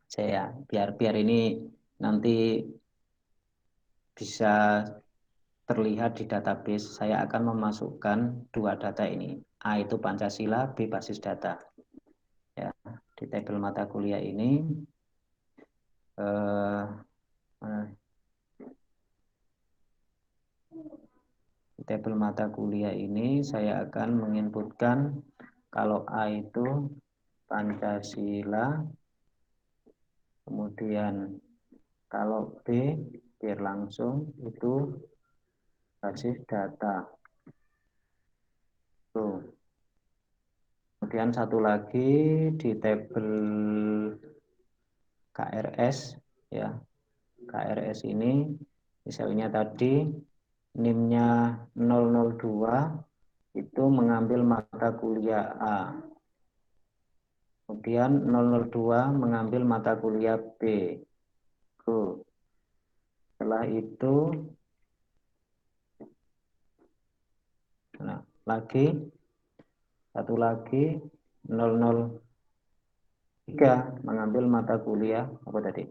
Saya biar ini nanti bisa terlihat di database, saya akan memasukkan dua data ini. A itu Pancasila, B basis data. Ya, di tabel mata kuliah ini di tabel mata kuliah ini saya akan menginputkan kalau A itu Pancasila, kemudian kalau B biar langsung itu basis data. Tuh. Kemudian satu lagi di tabel KRS ya. KRS ini misalnya tadi NIM-nya 002 itu mengambil mata kuliah A. Kemudian 002 mengambil mata kuliah B. Tuh. Setelah itu nah, satu lagi 003 mengambil mata kuliah apa tadi?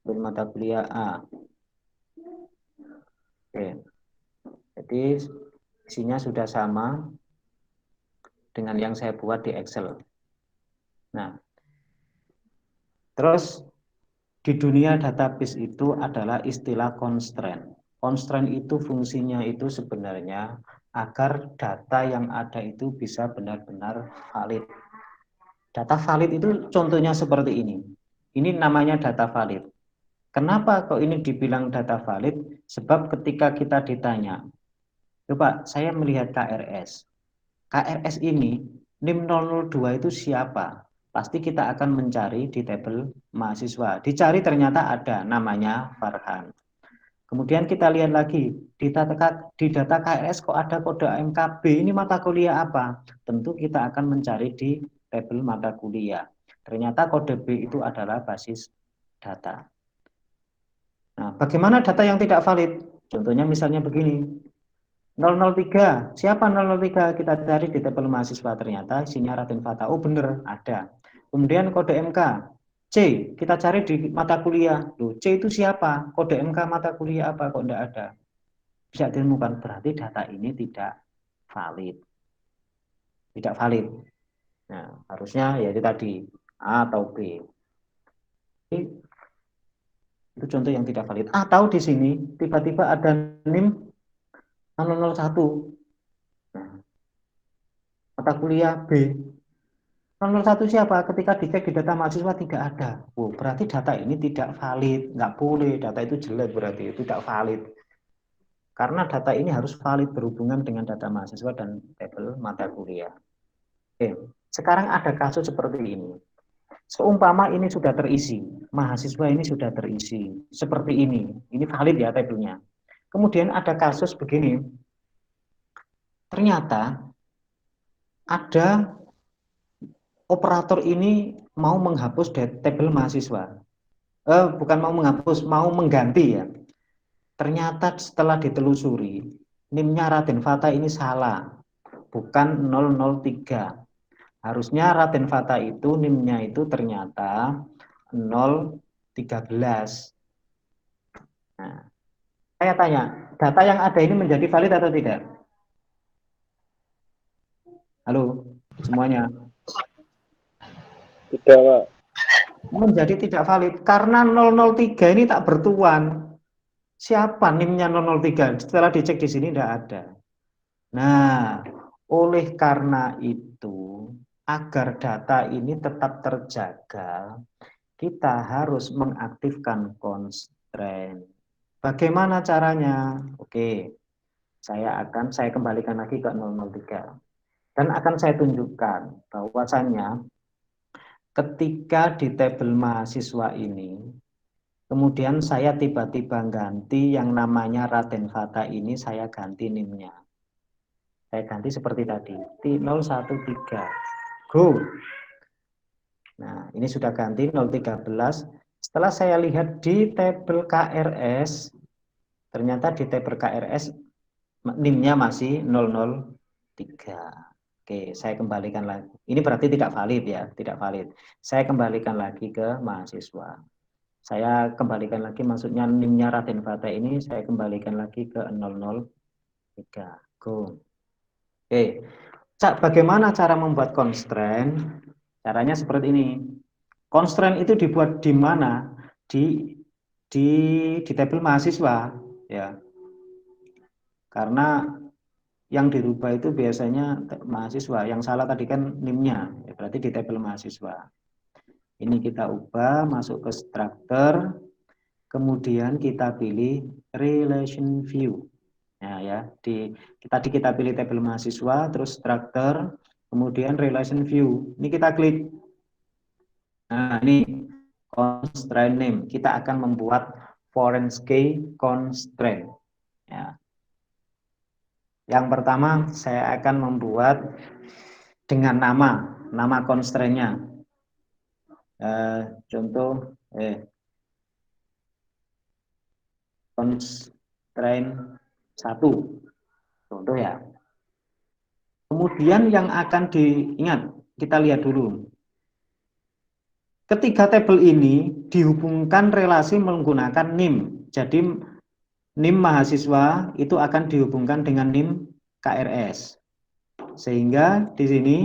Ambil mata kuliah A. Oke. Jadi isinya sudah sama dengan yang saya buat di Excel. Nah, terus di dunia database itu adalah istilah constraint. Constraint itu fungsinya itu sebenarnya agar data yang ada itu bisa benar-benar valid. Data valid itu contohnya seperti ini. Ini namanya data valid. Kenapa kok ini dibilang data valid? Sebab ketika kita ditanya, coba saya melihat KRS. KRS ini NIM 002 itu siapa? Pasti kita akan mencari di tabel mahasiswa. Dicari ternyata ada namanya Farhan. Kemudian kita lihat lagi di data KRS kok ada kode AMKB, ini mata kuliah apa? Tentu kita akan mencari di tabel mata kuliah. Ternyata kode B itu adalah basis data. Nah, bagaimana data yang tidak valid? Contohnya misalnya begini. 003, siapa 003? Kita cari di tabel mahasiswa, ternyata isinya Raden Fata. Oh benar, ada. Kemudian kode MK, C, kita cari di mata kuliah. Loh, C itu siapa? Kode MK mata kuliah apa? Kok enggak ada? Bisa ditemukan, berarti data ini tidak valid. Tidak valid. Nah, harusnya ya itu tadi, A atau B. Itu contoh yang tidak valid. Atau di sini tiba-tiba ada NIM 001. Nah, mata kuliah B. 001 siapa? Ketika dicek di data mahasiswa tidak ada. Oh, berarti data ini tidak valid. Nggak boleh, data itu jelek berarti, itu tidak valid. Karena data ini harus valid berhubungan dengan data mahasiswa dan tabel mata kuliah. Oke, sekarang ada kasus seperti ini. Seumpama ini sudah terisi, mahasiswa ini sudah terisi, seperti ini valid ya tabelnya. Kemudian ada kasus begini, ternyata ada operator ini mau menghapus tabel mahasiswa. Bukan mau menghapus, mau mengganti ya. Ternyata setelah ditelusuri, NIM-nya Raden Fata ini salah, bukan 003. Harusnya Raden Fata itu NIM-nya itu ternyata 013. Nah, saya tanya, data yang ada ini menjadi valid atau tidak? Halo, semuanya. Tidak, Pak. Menjadi tidak valid karena 003 ini tak bertuan. Siapa NIM-nya 003? Setelah dicek di sini tidak ada. Nah, oleh karena itu, agar data ini tetap terjaga, kita harus mengaktifkan constraint. Bagaimana caranya? Oke, saya kembalikan lagi ke 003 dan akan saya tunjukkan bahwasannya ketika di tabel mahasiswa ini, kemudian saya tiba-tiba ganti yang namanya Raden Fata ini, saya ganti NIM-nya. Saya ganti seperti tadi, T013. Go. Nah, ini sudah ganti 013. Setelah saya lihat di tabel KRS, ternyata di tabel KRS NIM-nya masih 003. Oke, saya kembalikan lagi. Ini berarti tidak valid ya, tidak valid. Saya kembalikan lagi ke mahasiswa. Saya kembalikan lagi, maksudnya NIM-nya Raden Fata ini saya kembalikan lagi ke 003. Go. Oke, bagaimana cara membuat constraint? Caranya seperti ini. Constraint itu dibuat di mana? Di tabel mahasiswa, ya. Karena yang dirubah itu biasanya mahasiswa. Yang salah tadi kan NIM-nya, ya, berarti di tabel mahasiswa. Ini kita ubah, masuk ke structure, kemudian kita pilih relation view. Nah, ya, kita pilih tabel mahasiswa, terus structure, kemudian relation view. Ini kita klik. Nah, ini constraint name. Kita akan membuat foreign key constraint. Ya. Yang pertama, saya akan membuat dengan nama constraint-nya. Contoh, constraint 1. Contoh ya. Kemudian yang akan diingat, kita lihat dulu. Ketiga tabel ini dihubungkan relasi menggunakan NIM. Jadi NIM mahasiswa itu akan dihubungkan dengan NIM KRS. Sehingga di sini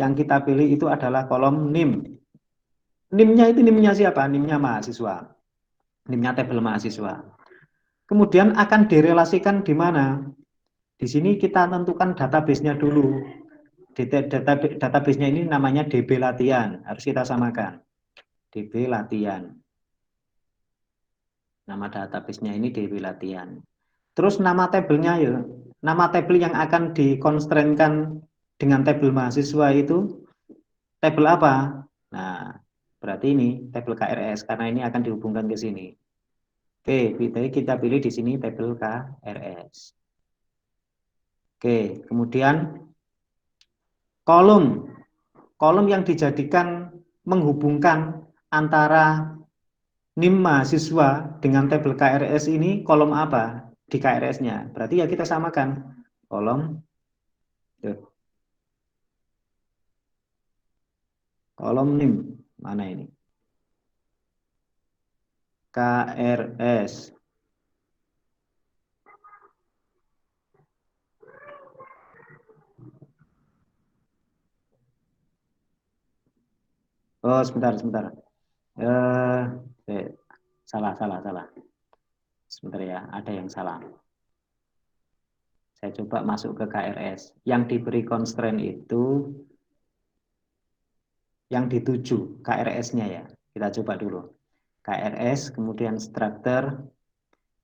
yang kita pilih itu adalah kolom NIM. NIM-nya itu NIM-nya siapa? NIM-nya mahasiswa. NIM-nya tabel mahasiswa. Kemudian akan direlasikan di mana? Di sini kita tentukan database-nya dulu. Database-nya ini namanya DB latihan. Harus kita samakan. DB latihan. Nama database-nya ini DB latihan. Terus nama tabelnya ya. Nama tabel yang akan dikonstrainkan dengan tabel mahasiswa itu tabel apa? Nah, berarti ini tabel KRS karena ini akan dihubungkan ke sini. Oke, kita pilih di sini tabel KRS. Oke, kemudian kolom yang dijadikan menghubungkan antara NIM mahasiswa dengan tabel KRS ini kolom apa di KRS-nya? Berarti ya kita samakan kolom NIM mana ini? KRS. Oh, sebentar. Salah. Sebentar ya, ada yang salah. Saya coba masuk ke KRS. Yang diberi constraint itu yang dituju KRS-nya ya. Kita coba dulu. KRS, kemudian structure.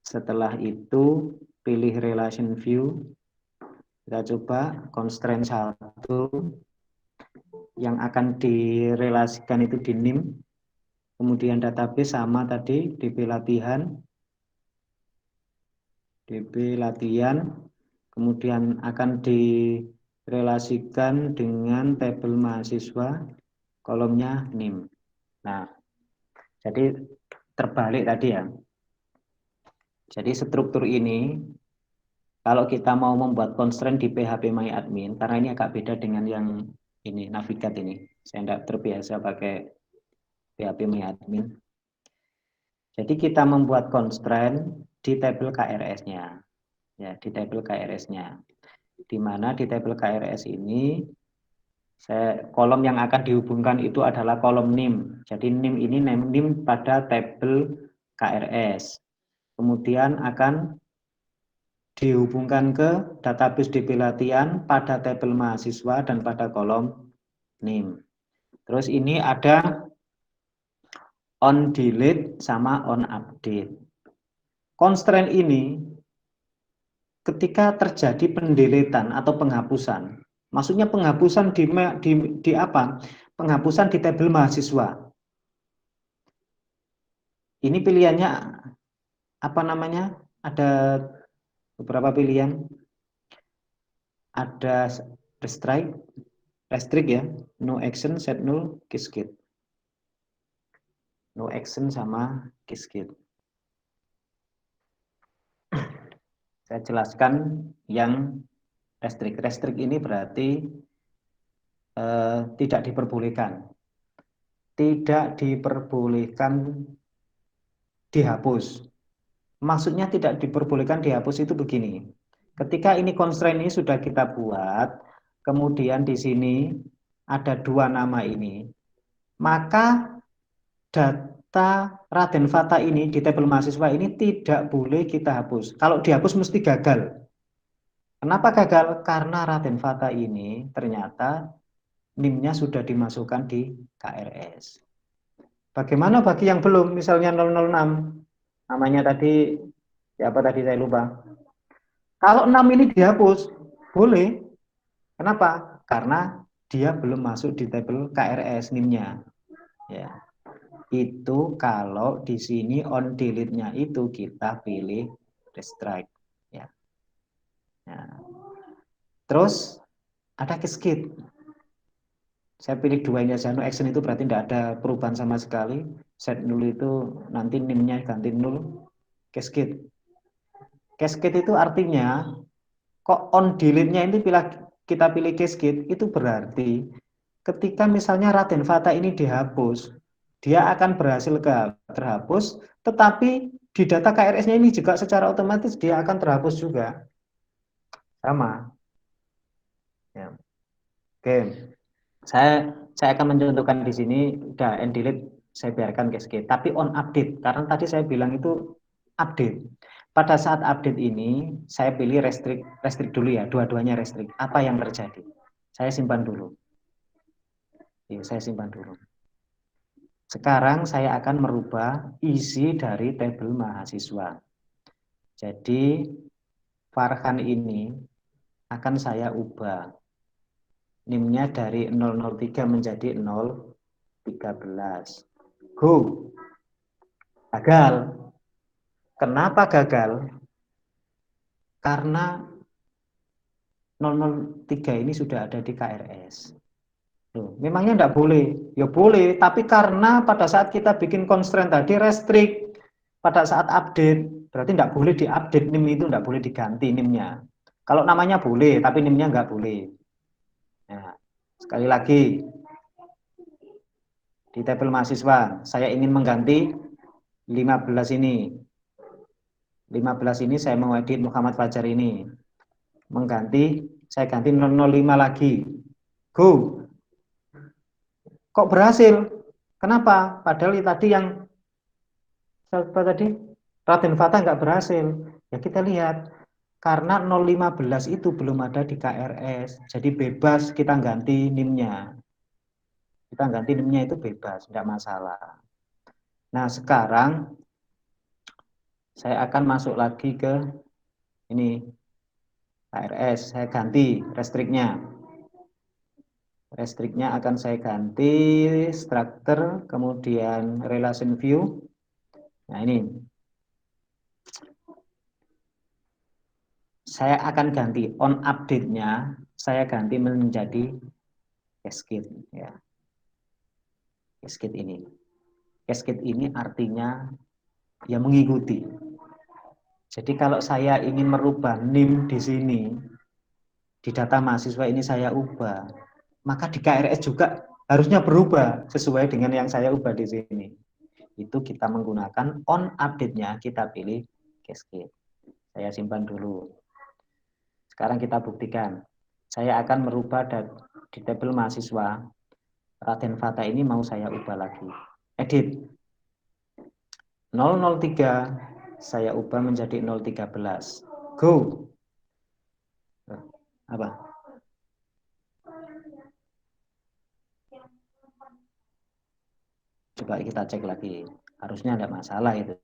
Setelah itu pilih relation view. Kita coba constraint 1 yang akan direlasikan itu di NIM. Kemudian database sama tadi, DB latihan. Kemudian akan direlasikan dengan tabel mahasiswa, kolomnya NIM. Nah, jadi terbalik tadi ya. Jadi struktur ini, kalau kita mau membuat constraint di phpMyAdmin, karena ini agak beda dengan yang ini, Navigat ini. Saya tidak terbiasa pakai phpMyAdmin. Jadi kita membuat constraint di tabel KRS-nya. Ya, di tabel KRS-nya. Di mana di tabel KRS ini Kolom yang akan dihubungkan itu adalah kolom NIM. Jadi NIM ini NIM pada tabel KRS. Kemudian akan dihubungkan ke database DP latihan pada tabel mahasiswa dan pada kolom NIM. Terus ini ada on delete sama on update. Constraint ini ketika terjadi pendeletan atau penghapusan, maksudnya penghapusan di apa? Penghapusan di tabel mahasiswa. Ini pilihannya apa namanya? Ada beberapa pilihan. Ada restrict ya, no action, set null, cascade. No action sama cascade. Saya jelaskan yang restrict. Restrict ini berarti tidak diperbolehkan. Tidak diperbolehkan dihapus. Maksudnya tidak diperbolehkan dihapus itu begini. Ketika ini constraint ini sudah kita buat, kemudian di sini ada dua nama ini, maka data Raden Fata ini di tabel mahasiswa ini tidak boleh kita hapus. Kalau dihapus mesti gagal. Kenapa gagal? Karena Raden Fata ini ternyata NIM-nya sudah dimasukkan di KRS. Bagaimana bagi yang belum? Misalnya 006, namanya tadi, siapa tadi saya lupa. Kalau 6 ini dihapus, boleh. Kenapa? Karena dia belum masuk di tabel KRS NIM-nya. Ya. Itu kalau di sini on delete-nya itu kita pilih restrict ya. Nah, terus ada cascade. Saya pilih dua ini saja, no action itu berarti tidak ada perubahan sama sekali. Set null itu nanti NIM-nya ganti null. Cascade. Cascade itu artinya kok on delete-nya ini kita pilih cascade itu berarti ketika misalnya Raden Fata ini dihapus, dia akan berhasil terhapus, tetapi di data KRS-nya ini juga secara otomatis dia akan terhapus juga. Sama. Ya. Oke. Saya akan mencontohkan di sini, udah end delete, saya biarkan cascade. Tapi on update, karena tadi saya bilang itu update. Pada saat update ini, saya pilih restrict dulu ya, dua-duanya restrict. Apa yang terjadi? Saya simpan dulu. Ya, saya simpan dulu. Sekarang saya akan merubah isi dari tabel mahasiswa. Jadi Farhan ini akan saya ubah. NIM-nya dari 003 menjadi 013. Go. Gagal. Kenapa gagal? Karena 003 ini sudah ada di KRS. Loh, memangnya enggak boleh? Ya boleh, tapi karena pada saat kita bikin constraint tadi restrict, pada saat update, berarti enggak boleh diupdate NIM itu, enggak boleh diganti NIM-nya. Kalau namanya boleh, tapi NIM-nya enggak boleh. Nah, sekali lagi, di tabel mahasiswa, saya ingin mengganti 15 ini. 15 ini saya mau edit Muhammad Fajar ini. Mengganti, saya ganti 005 lagi. Go. Kok berhasil? Kenapa? Padahal tadi yang Raden Fata nggak berhasil. Ya kita lihat karena 015 itu belum ada di KRS. Jadi bebas kita ganti NIM-nya. Kita ganti NIM-nya itu bebas, nggak masalah. Nah, sekarang saya akan masuk lagi ke ini KRS, saya ganti restrict-nya. Restrict-nya akan saya ganti structure, kemudian relation view. Nah ini. Saya akan ganti on update-nya, saya ganti menjadi cascade. Ya. Cascade ini. Cascade ini artinya ya mengikuti. Jadi kalau saya ingin merubah NIM di sini, di data mahasiswa ini saya ubah, maka di KRS juga harusnya berubah sesuai dengan yang saya ubah di sini. Itu kita menggunakan on update-nya, kita pilih cascade. Saya simpan dulu. Sekarang kita buktikan. Saya akan merubah di tabel mahasiswa, Raden Fata ini mau saya ubah lagi. Edit. 003 saya ubah menjadi 013. Go. Apa? Coba kita cek lagi. Harusnya tidak masalah itu.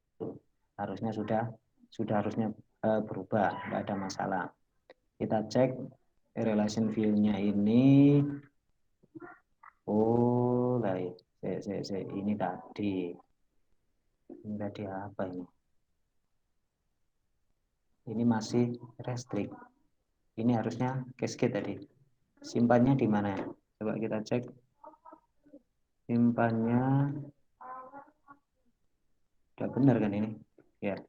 Harusnya sudah harusnya berubah, tidak ada masalah. Kita cek relation view-nya ini. Oh, baik. Ini tadi. Ini tadi apa ini? Ini masih restrict. Ini harusnya cascade tadi. Simpannya di mana? Coba kita cek. Simpannya udah benar kan ini? Ya.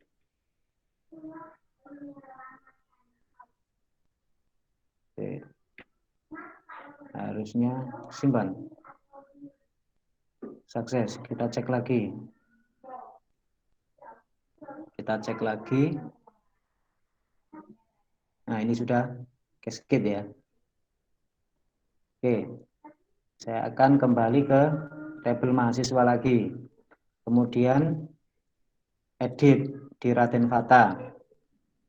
Oke. Harusnya simpan. Sukses. Kita cek lagi. Kita cek lagi. Nah, ini sudah cascade ya. Oke. Saya akan kembali ke tabel mahasiswa lagi. Kemudian edit di Raden Fata.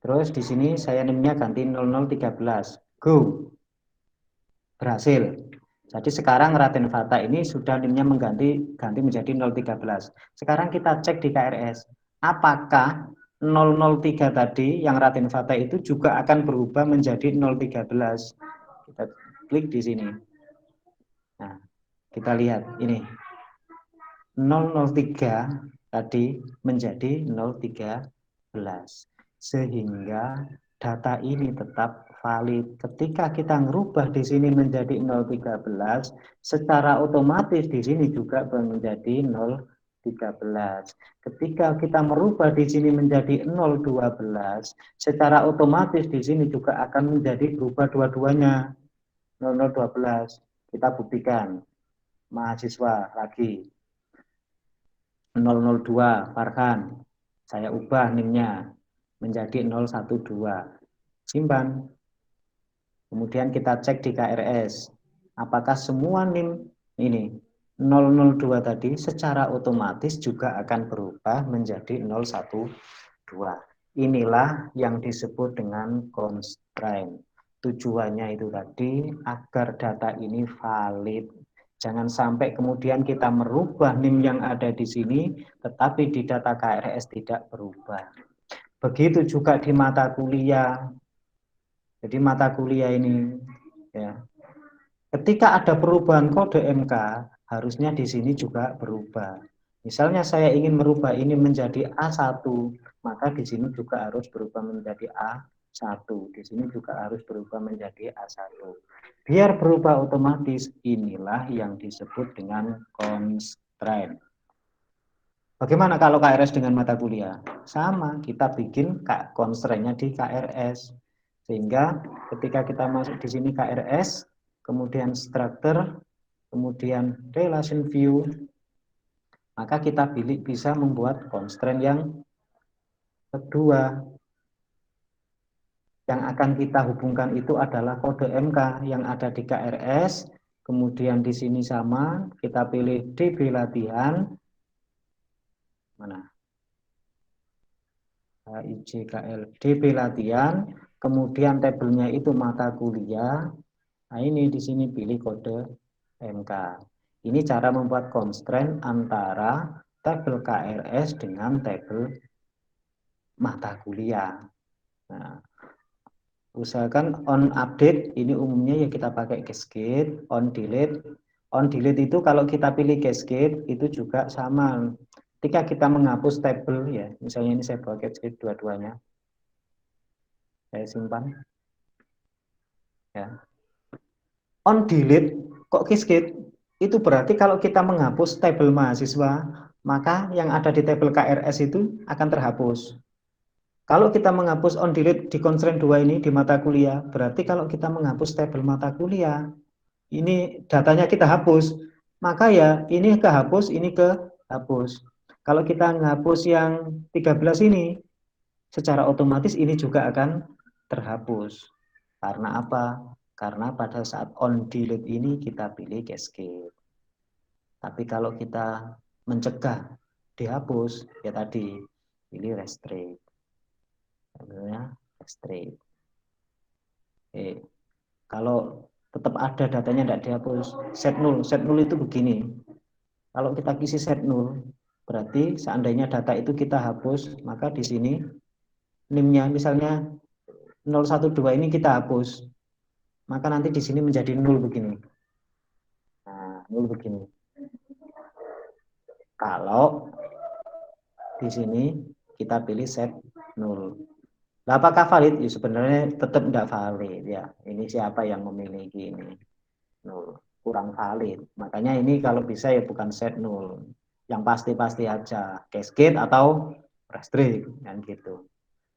Terus di sini saya NIM-nya ganti 0013. Go. Berhasil. Jadi sekarang Raden Fata ini sudah NIM-nya ganti menjadi 013. Sekarang kita cek di KRS. Apakah 003 tadi yang Raden Fata itu juga akan berubah menjadi 013. Kita klik di sini. Nah, kita lihat ini. 003 tadi menjadi 013. Sehingga data ini tetap valid. Ketika kita merubah di sini menjadi 013, secara otomatis di sini juga menjadi 013. Ketika kita merubah di sini menjadi 012, secara otomatis di sini juga akan menjadi berubah dua-duanya 0012. Kita buktikan. Mahasiswa lagi 002 Farhan. Saya ubah NIM-nya menjadi 012. Simpan. Kemudian kita cek di KRS. Apakah semua NIM ini 002 tadi secara otomatis juga akan berubah menjadi 012. Inilah yang disebut dengan constraint. Tujuannya itu tadi agar data ini valid. Jangan sampai kemudian kita merubah NIM yang ada di sini, tetapi di data KRS tidak berubah. Begitu juga di mata kuliah. Jadi mata kuliah ini, ya, ketika ada perubahan kode MK, harusnya di sini juga berubah. Misalnya saya ingin merubah ini menjadi A1, maka di sini juga harus berubah menjadi A1. Di sini juga harus berubah menjadi A1. Biar berubah otomatis, inilah yang disebut dengan constraint. Bagaimana kalau KRS dengan mata kuliah? Sama, kita bikin constraint-nya di KRS. Sehingga ketika kita masuk di sini KRS, kemudian structure, kemudian relation view, maka kita bisa membuat constraint yang kedua. Yang akan kita hubungkan itu adalah kode MK yang ada di KRS, kemudian di sini sama, kita pilih DB latihan, mana? HIJKL, DB latihan, kemudian tabelnya itu mata kuliah, nah ini di sini pilih kode MK. Ini cara membuat constraint antara tabel KRS dengan tabel mata kuliah. Nah, usahakan on update ini umumnya ya kita pakai cascade, on delete. On delete itu kalau kita pilih cascade itu juga sama. Ketika kita menghapus tabel ya, misalnya ini saya bawa cascade dua-duanya. Saya simpan. Ya. On delete kok cascade? Itu berarti kalau kita menghapus tabel mahasiswa, maka yang ada di tabel KRS itu akan terhapus. Kalau kita menghapus on delete di constraint 2 ini di mata kuliah, berarti kalau kita menghapus tabel mata kuliah, ini datanya kita hapus, maka ya ini kehapus, ini kehapus. Kalau kita menghapus yang 13 ini, secara otomatis ini juga akan terhapus. Karena apa? Karena pada saat on delete ini kita pilih cascade. Tapi kalau kita mencegah dihapus, ya tadi pilih restrict. Contohnya restrict. Oke. Kalau tetap ada datanya tidak dihapus, set null. Set null itu begini. Kalau kita isi set null, berarti seandainya data itu kita hapus, maka di sini NIM-nya misalnya 012 ini kita hapus, maka nanti di sini menjadi 0 begini. Nah, 0 begini. Kalau di sini kita pilih set 0. Nah, apakah valid? Ya, sebenarnya tetap tidak valid ya. Ini siapa yang memiliki ini? 0. Kurang valid. Makanya ini kalau bisa ya bukan set 0. Yang pasti-pasti aja. Cascade atau restrict. Yang gitu.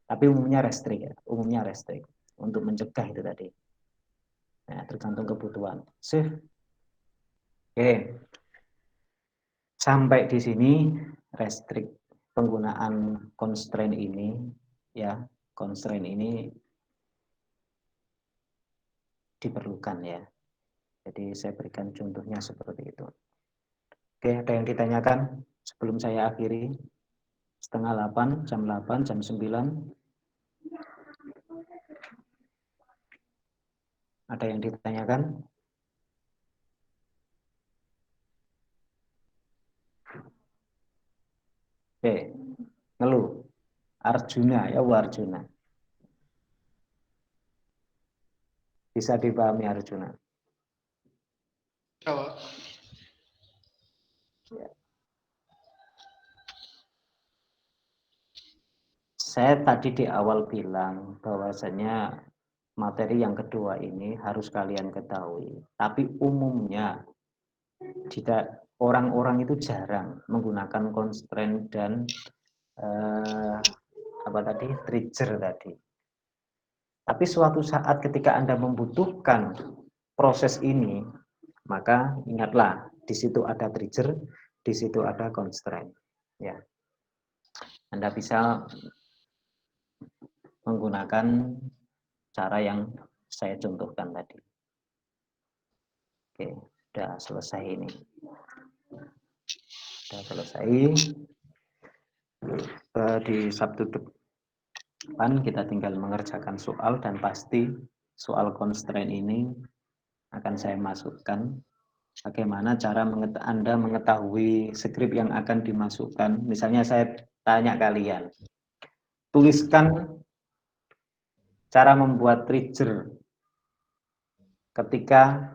Tapi umumnya restrict ya. Umumnya restrict. Untuk mencegah itu tadi. Nah, tergantung kebutuhan. Save. Oke. Sampai di sini restrict penggunaan constraint ini ya, constraint ini diperlukan ya. Jadi saya berikan contohnya seperti itu. Oke, ada yang ditanyakan sebelum saya akhiri? 7:30, jam 8, jam 9. Ada yang ditanyakan? Oke, ngeluh. Arjuna ya, Arjuna. Bisa dipahami Arjuna? Ya. Saya tadi di awal bilang bahwasanya materi yang kedua ini harus kalian ketahui. Tapi umumnya jika orang-orang itu jarang menggunakan constraint dan trigger tadi. Tapi suatu saat ketika Anda membutuhkan proses ini, maka ingatlah di situ ada trigger, di situ ada constraint. Ya, Anda bisa menggunakan cara yang saya contohkan tadi. Oke, sudah selesai ini. Sudah selesai. Di Sabtu depan kita tinggal mengerjakan soal dan pasti soal constraint ini akan saya masukkan. Bagaimana cara Anda mengetahui skrip yang akan dimasukkan. Misalnya saya tanya kalian, tuliskan cara membuat trigger ketika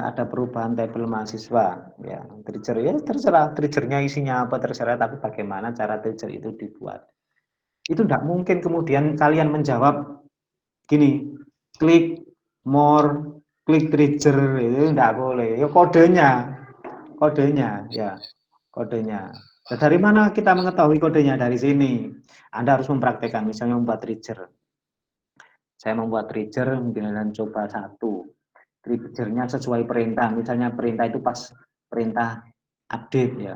ada perubahan tabel mahasiswa, ya trigger ya terserah triggernya isinya apa terserah, tapi bagaimana cara trigger itu dibuat. Itu tidak mungkin kemudian kalian menjawab gini, klik more, klik trigger, itu tidak boleh. Ya kodenya ya kodenya. Nah, dari mana kita mengetahui kodenya? Dari sini. Anda harus mempraktekkan, misalnya membuat trigger. Saya membuat trigger dengan coba 1. Triggernya sesuai perintah, misalnya perintah itu pas perintah update ya,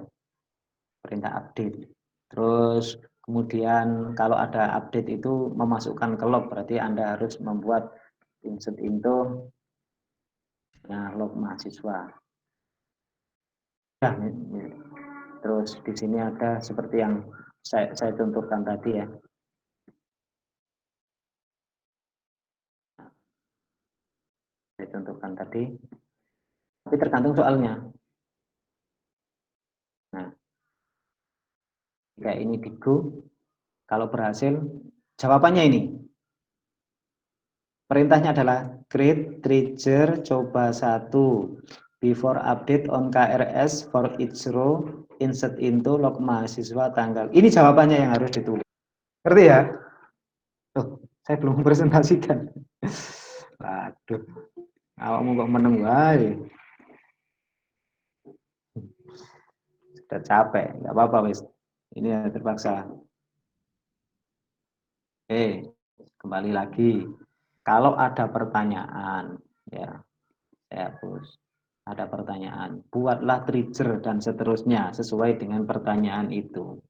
perintah update. Terus kemudian kalau ada update itu memasukkan ke log, berarti Anda harus membuat insert into log mahasiswa. Nah, terus di sini ada seperti yang saya contohkan tadi ya. Saya contohkan tadi, tapi tergantung soalnya. Nah, jika ini di go, kalau berhasil, jawabannya ini. Perintahnya adalah create trigger coba 1 before update on KRS for each row insert into log mahasiswa tanggal. Ini jawabannya yang harus ditulis. Ngerti ya? Oh, saya belum presentasikan. Waduh. Awakmu kok meneng wae. Sudah capek, nggak apa-apa wis. Ini ya terpaksa. Kembali lagi. Kalau ada pertanyaan, ya saya hapus. Ada pertanyaan, buatlah trigger dan seterusnya sesuai dengan pertanyaan itu.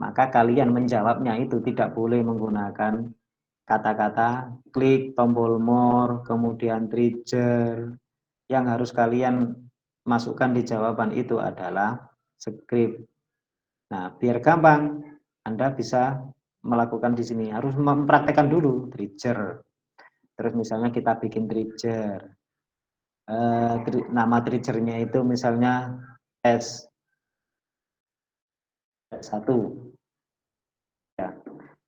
Maka kalian menjawabnya itu tidak boleh menggunakan kata-kata klik, tombol more, kemudian trigger. Yang harus kalian masukkan di jawaban itu adalah script. Nah, biar gampang, Anda bisa melakukan di sini. Harus mempraktekkan dulu trigger. Terus misalnya kita bikin trigger. Nama triggernya itu misalnya S1. Ya.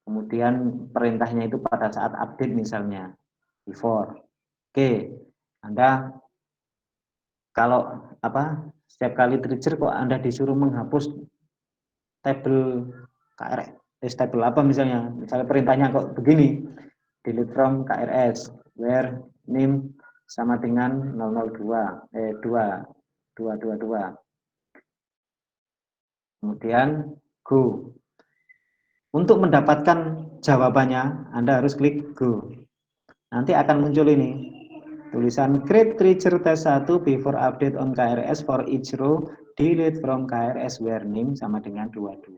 Kemudian perintahnya itu pada saat update misalnya before. Oke, Anda kalau setiap kali trigger kok Anda disuruh menghapus tabel KRS, tabel apa misalnya perintahnya kok begini, delete from KRS where name sama dengan 222. Kemudian go. Untuk mendapatkan jawabannya Anda harus klik go. Nanti akan muncul ini tulisan create trigger test 1 before update on KRS for each row, delete from KRS where name sama dengan 22.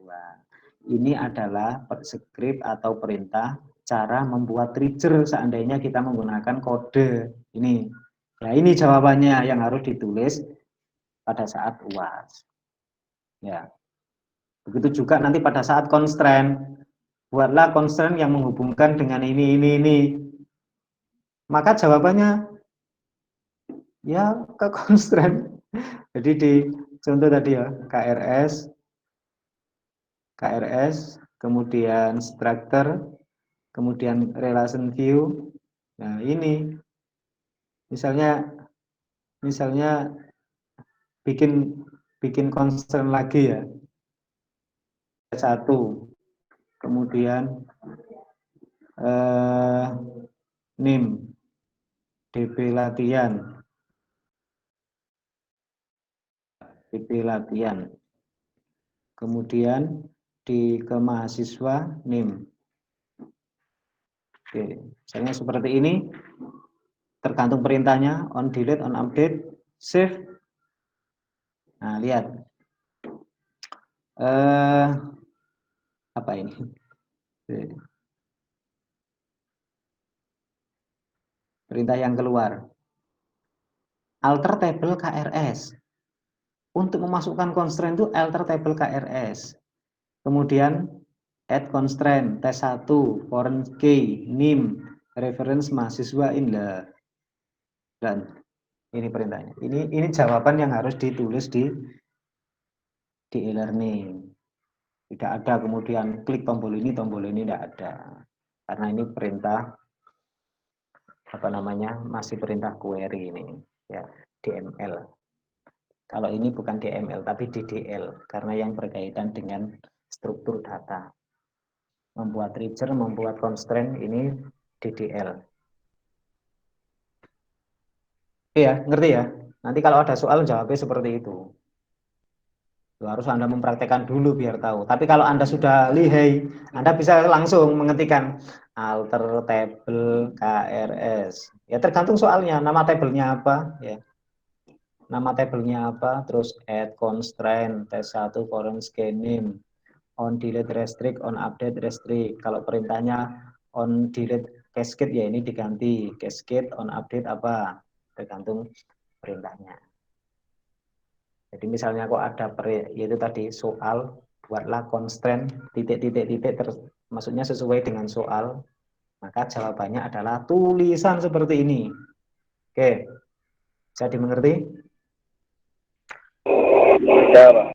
Ini adalah script atau perintah cara membuat trigger seandainya kita menggunakan kode ini. Nah, ini jawabannya yang harus ditulis pada saat UAS. Ya. Begitu juga nanti pada saat constraint, buatlah constraint yang menghubungkan dengan ini. Maka jawabannya ya ke constraint. Jadi di contoh tadi ya, KRS, kemudian structure, kemudian relation view. Nah, ini misalnya bikin constraint lagi ya. Satu. Kemudian NIM DB latihan. Kemudian ke mahasiswa NIM. Oke, misalnya seperti ini, tergantung perintahnya, on delete, on update, save. Nah, lihat. Apa ini? Perintah yang keluar. Alter table KRS. Untuk memasukkan constraint itu alter table KRS. Kemudian add constraint tes 1 foreign key NIM reference mahasiswa inler. Dan ini perintahnya. Ini jawaban yang harus ditulis di e-learning. Tidak ada kemudian klik tombol ini tidak ada. Karena ini perintah masih perintah query ini ya, DML. Kalau ini bukan DML tapi DDL karena yang berkaitan dengan struktur data. Membuat trigger, membuat constraint ini DDL. Iya, ngerti ya? Nanti kalau ada soal jawabnya seperti itu. Harus Anda mempraktekkan dulu biar tahu. Tapi kalau Anda sudah lihai, Anda bisa langsung mengetikkan alter table KRS. Ya tergantung soalnya, nama tabelnya apa ya. Nama tabelnya apa, terus add constraint tes 1 foreign scanning, on delete restrict, on update restrict. Kalau perintahnya on delete cascade ya ini diganti cascade, on update apa, tergantung perintahnya. Jadi misalnya kok ada yaitu tadi soal, buatlah constraint titik maksudnya sesuai dengan soal, maka jawabannya adalah tulisan seperti ini. Oke, bisa dimengerti? Ya, Pak.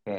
Oke.